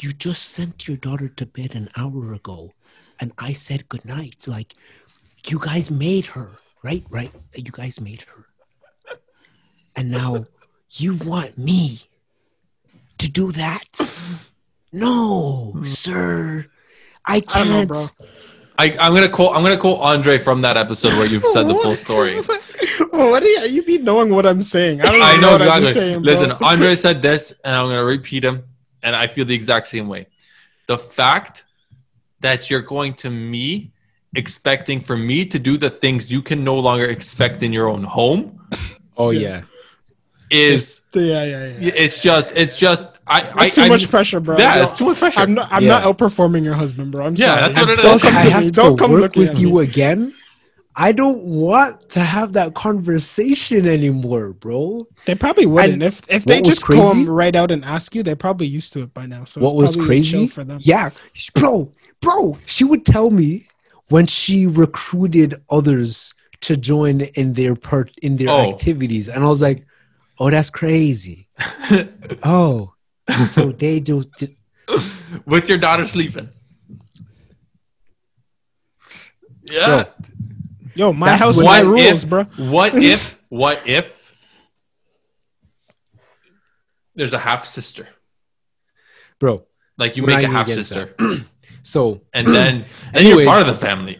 you just sent your daughter to bed an hour ago, and I said goodnight. Like, you guys made her, right? You guys made her. And now you want me to do that? No, sir. I can't. I don't know, bro. I'm gonna quote Andre from that episode where you've said the full story. What do you be knowing what I'm saying? I know what exactly. I'm saying, Listen, Andre said this, and I'm gonna repeat him, and I feel the exact same way. The fact that you're going to me expecting for me to do the things you can no longer expect in your own home. Oh yeah. Is yeah. It's just It's too much pressure, bro. Yeah, it's too much pressure. I'm not outperforming your husband, bro. I'm sorry. That's what it Don't is. come I to have me. to Don't come work looking with at you me. again. I don't want to have that conversation anymore, bro. They probably wouldn't. If they what was just crazy? come right out and ask you, they're probably used to it by now. So What was it's probably crazy? chill for them. Yeah, bro, she would tell me when she recruited others to join in their activities, and I was like, "Oh, that's crazy." Oh, so they do. With your daughter sleeping. Yeah. Yo, my That's house, what- my What rules, if, bro. What if there's a half sister? Bro, Like you We're make not a even half getting sister, so and then Anyways. you're part of the family.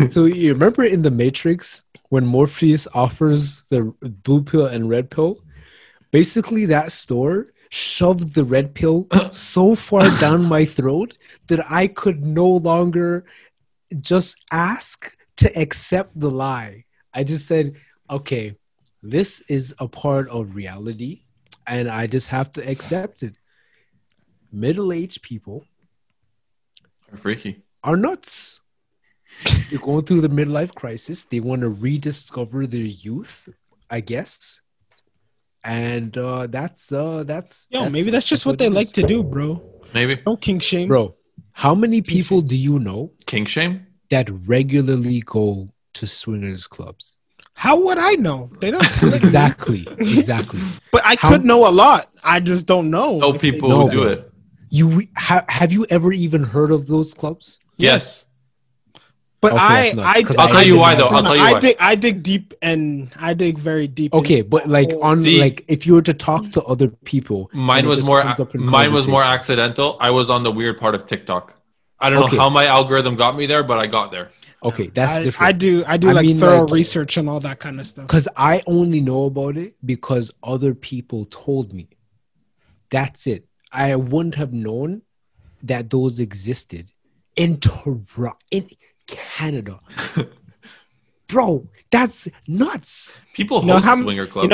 So you remember in the Matrix when Morpheus offers the blue pill and red pill? Basically, that store shoved the red pill so far down my throat that I could no longer just ask to accept the lie. I just said, okay, this is a part of reality, and I just have to accept it. Middle-aged people Freaky. are nuts. They're going through the midlife crisis. They want to rediscover their youth, I guess. And that's Maybe that's just what they like to do, bro. Maybe Don't kink shame. Bro, how many people do you know king shame. that regularly go to swingers clubs? How would I know? They don't tell me. Exactly. But I could know a lot. I just don't know. No if they people do who that. do it. You have you ever even heard of those clubs? Yes. But Okay, that's nuts, I 'cause I'll tell you why, though. I'll no, tell you why. I dig deep, and I dig very deep. Okay, in- but like on See- like if you were to talk to other people, Mine and it was just more. comes up in Mine was more conversation. accidental. I was on the weird part of TikTok. I don't Okay. know how my algorithm got me there, but I got there. Okay, that's I different. do I like mean, thorough like- research and all that kind of stuff. Because I only know about it because other people told me. That's it. I wouldn't have known that those existed in Toronto, in Canada. Bro, that's nuts. People You know host how swinger clubs. you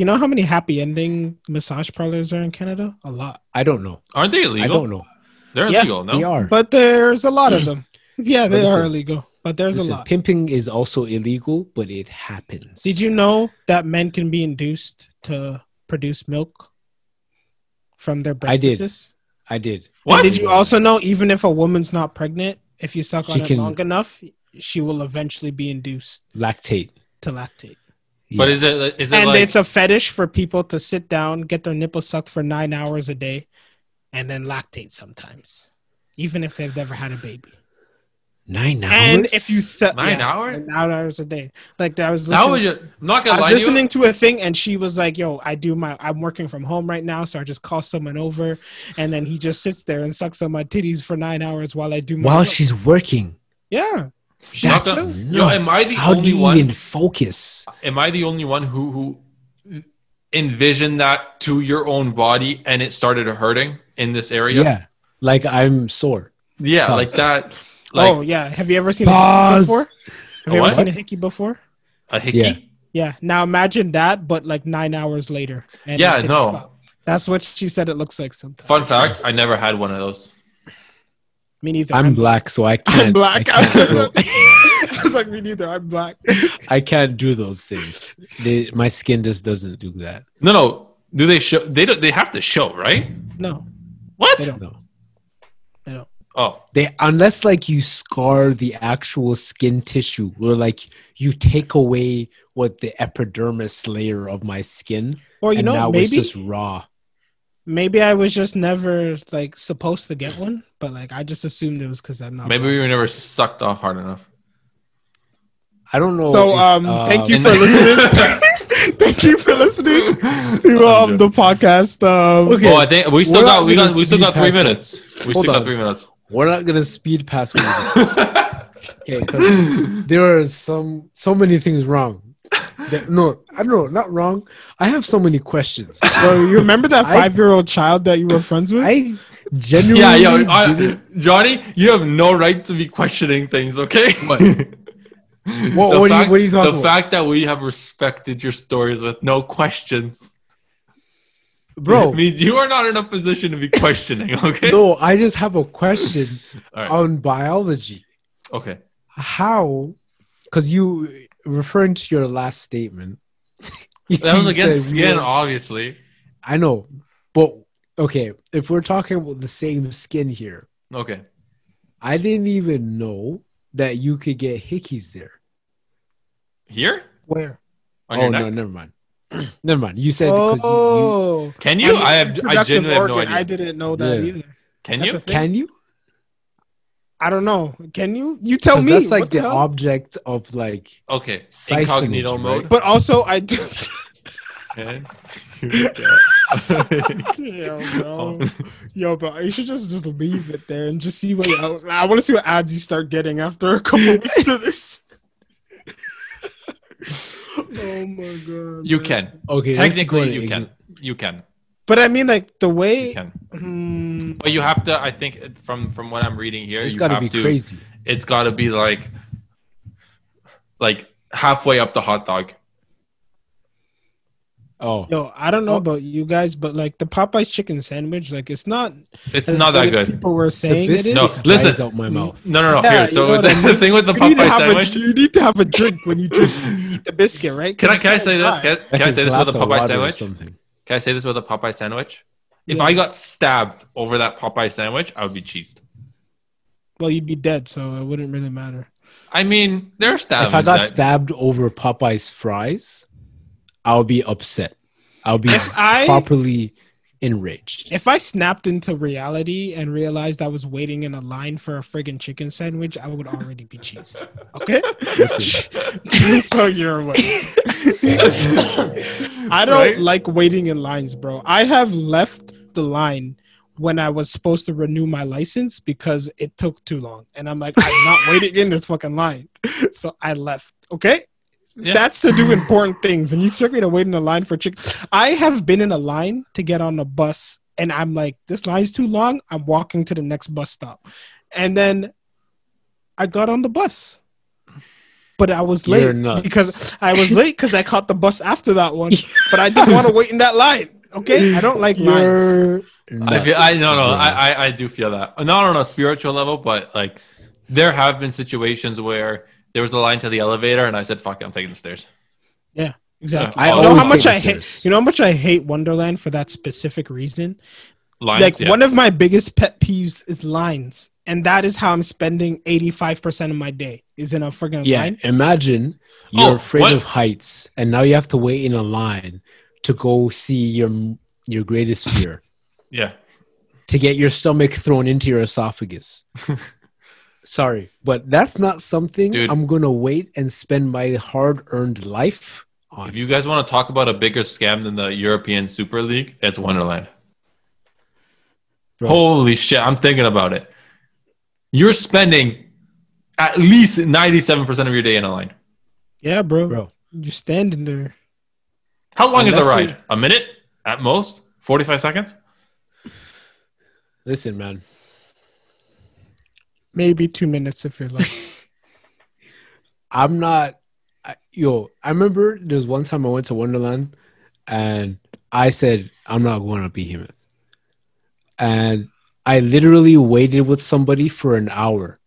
know how many happy ending massage parlors are in Canada? A lot. I don't know. Aren't they I illegal? don't know. They're Yeah, illegal. No, They are. But there's a lot of them. Yeah, they listen, are illegal, but there's Listen, a lot. pimping is also illegal, but it happens. Did you know that men can be induced to produce milk from their I did. breastises? I did. What? And did you also know even if a woman's not pregnant, if you suck She on can- it long enough, she will eventually be induced Lactate. to lactate. But Yeah. is it And like it's a fetish for people to sit down, get their nipples sucked for 9 hours a day, and then lactate sometimes, even if they've never had a baby. 9 hours? And if you set 9 hours? 9 hours a day, like I was How listening, would you? I'm not I gonna was lie to you. listening to a thing, and she was like, "Yo, I'm working from home right now, so I just call someone over, and then he just sits there and sucks on my titties for 9 hours while I do my while work." she's working. Yeah, Not That's gonna- nuts. Yo, am I the How do only you one- even focus? Am I the only one who envisioned that to your own body and it started hurting in this area? Yeah. Like I'm sore. Yeah, Pause. like that. Like oh yeah. Have you ever seen a Pause. hickey before? Have you A ever what? seen a hickey before? a hickey. Yeah. Yeah. Now imagine that, but like 9 hours later. And Yeah, it no. stopped. That's what she said. It looks like sometimes. Fun fact: I never had one of those. Me neither. I'm black, so I can't. I'm black. I can't, I was like, me neither. I'm black. I can't do those things. My skin just doesn't do that. No. Do they show? They don't. They have to show, right? No, What? they don't. No. They don't. Oh, They unless like you scar the actual skin tissue, or like you take away what the epidermis layer of my skin, Or you and know, now maybe it's just raw. maybe I was just never like supposed to get one, but like I just assumed it was because I'm not. maybe black. we were never sucked off hard enough. I don't know. So if, thank you And for then- listening. Thank you for listening to the podcast. Okay. Oh, I think we still We're got not we gonna we still speed got 3 past that. minutes. We Hold still got on. 3 minutes. We're not gonna speed past what we just okay, because there are so many things wrong. No, I don't know, not wrong. I have so many questions. So you remember that I- 5-year-old child that you were friends with? I genuinely Yeah, yo, didn't- Johnny, you have no right to be questioning things. Okay. What? The What are you- fact- what are you talking The about? fact that we have respected your stories with no questions, bro. means you are not in a position to be questioning. Okay. No, I just have a question All right. on biology. Okay. How? Because you referring to your last statement. That was you against said we skin, were- obviously. I know, but okay. If we're talking about the same skin here, Okay. I didn't even know that you could get hickeys there. Here Where? on Oh your no, neck. never mind. Never mind. You said because you Oh, Can you? On I your have. I reproductive genuinely have no organ, idea. I didn't know that Yeah. either. Can That's you? a thing. can you? I don't know. Can you? You tell 'Cause me. that's like What the hell? object of like. Okay. Siphonage, Incognito right? mode. But also, I do. Can Yo, bro. Yo, bro, you should just leave it there and just see what. I want to see what ads you start getting after a couple weeks of this. Oh my god. You man. can. Okay, let's go Technically, to you can. England. You can. But I mean, like the You way. can. But you have to. I think from what I'm reading here, It's you got to have be to. crazy. It's got to be like halfway up the hot dog. Oh, Yo, I don't know about you guys, but like the Popeyes chicken sandwich, like it's not. It's as not that as good. People were saying it is. No, dries listen. out my mouth. No. Yeah, Here, you so know what I the mean? thing with the You need, to Popeye have sandwich. you need to have a drink when you eat the biscuit, right? Can I 'Cause can I it's say kinda this? dry. Can I say this with a glass of Popeye water or sandwich? something. Can I say this with a Popeye sandwich? If Yeah. I got stabbed over that Popeye sandwich, I would be cheesed. Well, you'd be dead, so it wouldn't really matter. I mean, there are stabs. If I got that- stabbed over Popeye's fries, I'll be upset. I'll be If I- properly enraged. If I snapped into reality and realized I was waiting in a line for a friggin' chicken sandwich, I would already be cheesed. Okay? Listen, So you're aware. I don't Right? like waiting in lines, bro. I have left the line when I was supposed to renew my license because it took too long. And I'm like, I'm not waiting in this fucking line. So I left. Okay? Yeah. That's to do important things. And you expect me to wait in a line for chicken? I have been in a line to get on the bus and I'm like, this line's too long. I'm walking to the next bus stop. And then I got on the bus. But I was late You're nuts. because I caught the bus after that one. But I didn't want to wait in that line. Okay? I don't like lines. I do feel that. Not on a spiritual level, but like there have been situations where there was a line to the elevator and I said, fuck it, I'm taking the stairs. Yeah, exactly. I You know always how much take I the hate. stairs. You know how much I hate Wonderland for that specific reason. Lines, Like yeah. one of my biggest pet peeves is lines, and that is how I'm spending 85% of my day is in a friggin' Yeah, line. imagine you're Oh, afraid what? of heights, and now you have to wait in a line to go see your greatest fear, Yeah. to get your stomach thrown into your esophagus. Sorry, but that's not something Dude. I'm gonna wait and spend my hard-earned life on. If you guys want to talk about a bigger scam than the European Super League, it's Wonderland. Bro. Holy shit, I'm thinking about it. You're spending at least 97% of your day in a line. Yeah, bro. Bro, You're standing there. How long is the Unless ride? you're- A minute at most? 45 seconds? listen, man. Maybe 2 minutes if you're like. I'm not. I remember there was one time I went to Wonderland, and I said I'm not going to Behemoth, and I literally waited with somebody for an hour,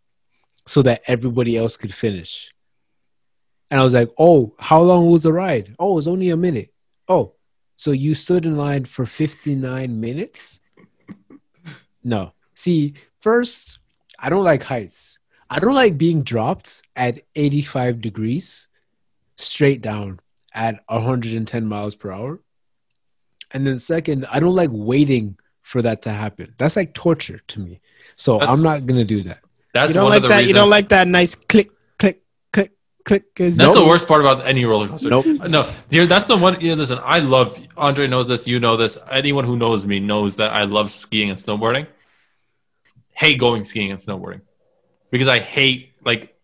so that everybody else could finish. And I was like, "Oh, how long was the ride? Oh, it was only a minute. Oh, so you stood in line for 59 minutes? No. See, first, I don't like heights. I don't like being dropped at 85 degrees straight down at 110 miles per hour. And then second, I don't like waiting for that to happen. That's like torture to me. So I'm not going to do that. That's You don't one like of the that. reasons. You don't like that nice click, click, click, click. That's Nope. the worst part about any roller coaster. Nope. No, dear, that's the one. Yeah, listen, I love. Andre knows this. You know this. Anyone who knows me knows that I love skiing and snowboarding. Hate going skiing and snowboarding because I hate like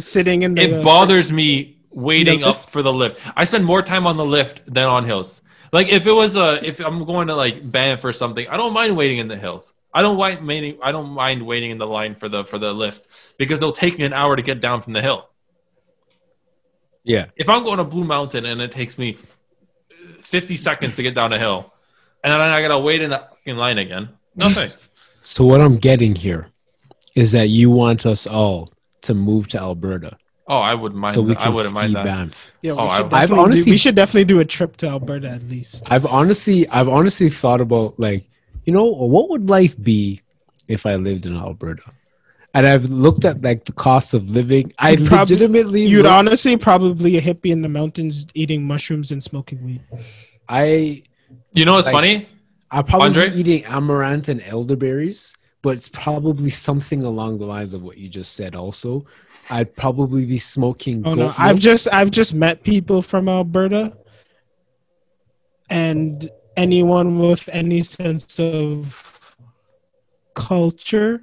Sitting in the. it bothers me waiting the up for the lift. I spend more time on the lift than on hills. Like if it was if I'm going to like Banff or something, I don't mind waiting in the hills. I don't mind waiting in the line for the lift because it'll take me an hour to get down from the hill. Yeah. If I'm going to Blue Mountain and it takes me 50 seconds to get down a hill, and then I gotta wait in line again, no thanks. So what I'm getting here is that you want us all to move to Alberta Oh, I wouldn't mind. so we I can wouldn't mind ski that. Banff. Yeah, Oh, we should definitely do a trip to Alberta at least. I've honestly thought about like, what would life be if I lived in Alberta? And I've looked at like the cost of living. I legitimately You'd honestly probably a hippie in the mountains eating mushrooms and smoking weed. You know what's Like, funny? I'll probably Andre? be eating amaranth and elderberries, but it's probably something along the lines of what you just said. Also, I'd probably be smoking. Oh goat no, milk. I've just met people from Alberta, and anyone with any sense of culture,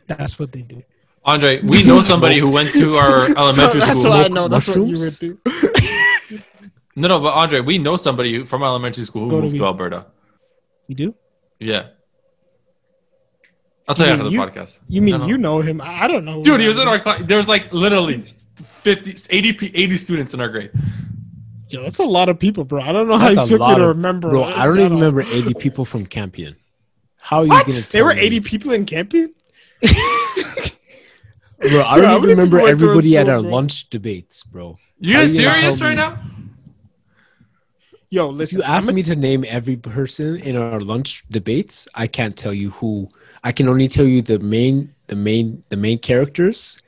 that's what they do. Andre, we know somebody who went to our elementary That's school. what I know. That's what you mushrooms? would do. No, but Andre, we know somebody from elementary school who Go to moved to me. Alberta. You do? Yeah. I'll tell you mean after the you- podcast. You mean No, no. you know him? I don't know. Dude, he was in our class. There was like literally 80 students in our grade. Yo, that's a lot of people, bro. I don't know how you That's a expect me lot to of- remember. Bro, I don't that even all. remember 80 people from Campion. How are you What? gonna tell There were me? 80 people in Campion? Bro, I Bro, don't how even many remember people went to our everybody at school, our bro? lunch debates, bro. You How guys you gonna serious tell right me- now? Yo, If listen. you ask I'm me to name every person in our lunch debates, I can't tell you who. I can only tell you the main characters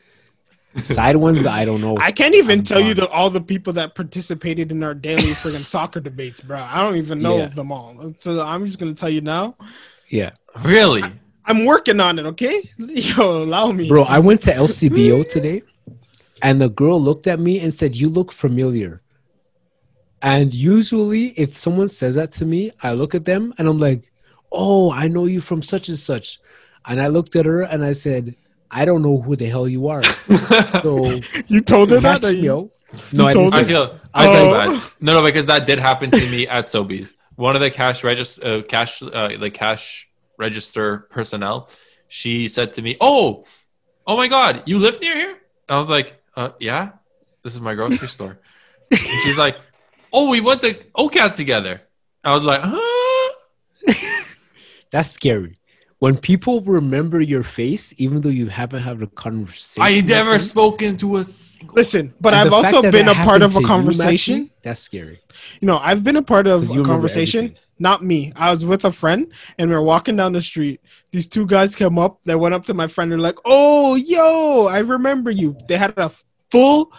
Side ones, I don't know. I can't even I'm tell you gone. all the people that participated in our daily friggin' soccer debates, bro. I don't even know Yeah. of them all. So I'm just gonna tell you now. Yeah, Really? I'm working on it, okay? Yo, allow me. bro. I went to LCBO today, and the girl looked at me and said, "You look familiar." And usually, if someone says that to me, I look at them and I'm like, "Oh, I know you from such and such." And I looked at her and I said, "I don't know who the hell you are." So You told her that? catch me out. No, You I told didn't her? say I that. feel Oh. bad. No, because that did happen to me at Sobeys. One of the cash register personnel, she said to me, "Oh my God, you live near here?" I was like, "Yeah, this is my grocery store." And she's like, "Oh, we went to OCAT together." I was like, "Huh?" That's scary. When people remember your face, even though you haven't had a conversation. I with never them, spoken to a single. Listen, but and I've the fact also that been that a part happened of a to you, conversation. Machi, that's scary. You know, I've been a part of 'Cause a you remember conversation. everything. Not me. I was with a friend and we were walking down the street. These two guys came up. They went up to my friend. They're like, "Oh, yo, I remember you." They had a full,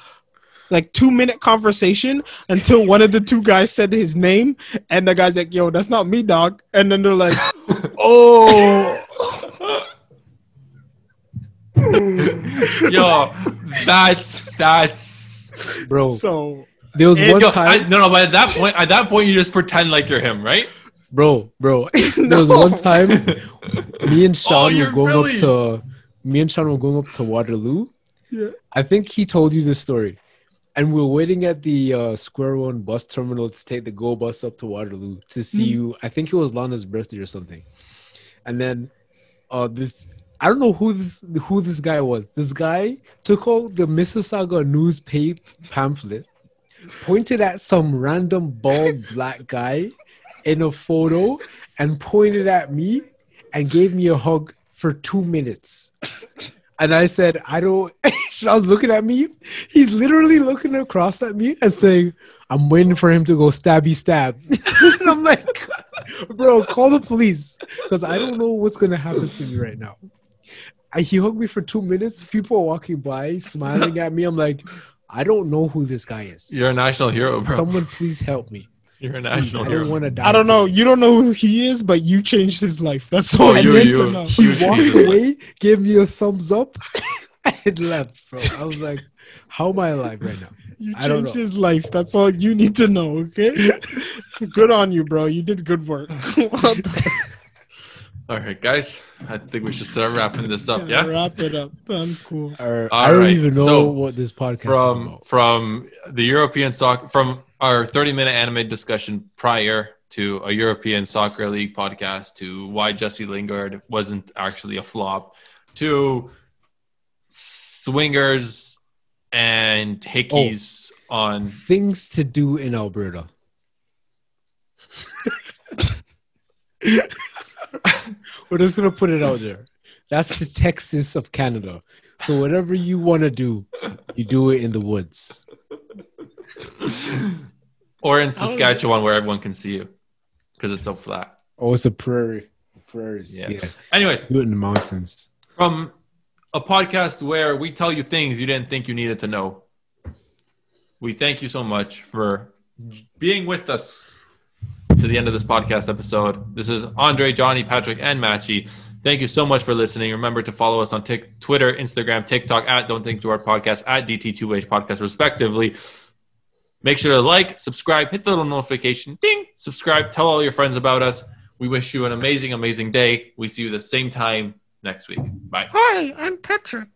like, 2-minute conversation until one of the two guys said his name. And the guy's like, "Yo, that's not me, dog." And then they're like, "Oh." Yo, that's. Bro, So, there was one Yo, time. no, but at that point, you just pretend like you're him, right? Bro, there was No. one time me and Sean you're were going Billy. up to Waterloo. yeah. I think he told you this story. And we were waiting at the Square One bus terminal to take the Go bus up to Waterloo to see you. I think it was Lana's birthday or something. And then this I don't know who this guy was. This guy took out the Mississauga newspaper pamphlet, pointed at some random bald black guy in a photo, and pointed at me and gave me a hug for 2 minutes. And I said, I don't. Sean's looking at me. He's literally looking across at me and saying, "I'm waiting for him to go stabby stab." And I'm like, "Bro, call the police because I don't know what's gonna happen to me right now." He hugged me for 2 minutes. People are walking by, smiling at me. I'm like, I don't know who this guy is. You're a national hero, bro. Someone please help me. You're a Please, national I hero. don't want to die. I don't know. today. You don't know who he is, but you changed his life. That's all I you- need you- to know. He Huge walked Jesus. away, gave me a thumbs up, and left, bro. I was like, how am I alive right now? You I don't changed know. his life. That's all you need to know, okay? Good on you, bro. You did good work. Well done. All right, guys. I think we should start wrapping this up. Yeah. Wrap it up. I'm cool. I don't right, even know so what this podcast is about. From the European soccer, from our 30-minute anime discussion prior to a European Soccer League podcast, to why Jesse Lingard wasn't actually a flop, to swingers and hickeys on. Things to do in Alberta. We're just gonna put it out there. That's the Texas of Canada. So whatever you want to do, you do it in the woods. Or in Saskatchewan, where everyone can see you because it's so flat. Oh, it's a prairie. Prairies. Yeah. Yeah. Anyways, Do it in the mountains. from a podcast where we tell you things you didn't think you needed to know, we thank you so much for being with us to the end of this podcast episode. This is Andre, Johnny, Patrick, and Matchy. Thank you so much for listening. Remember to follow us on Twitter, Instagram, TikTok, at Don't Think Too Hard Podcast, at DT2H Podcast, respectively. Make sure to like, subscribe, hit the little notification, ding, subscribe, tell all your friends about us. We wish you an amazing, amazing day. We see you the same time next week. Bye. Hi, I'm Patrick.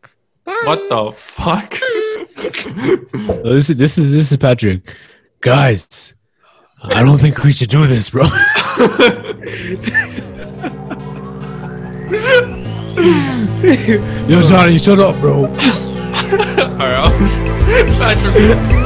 Bye. What the fuck? Oh, this is Patrick. Guys, I don't think we should do this, bro. Yo, Johnny, shut up, bro. All right. Patrick.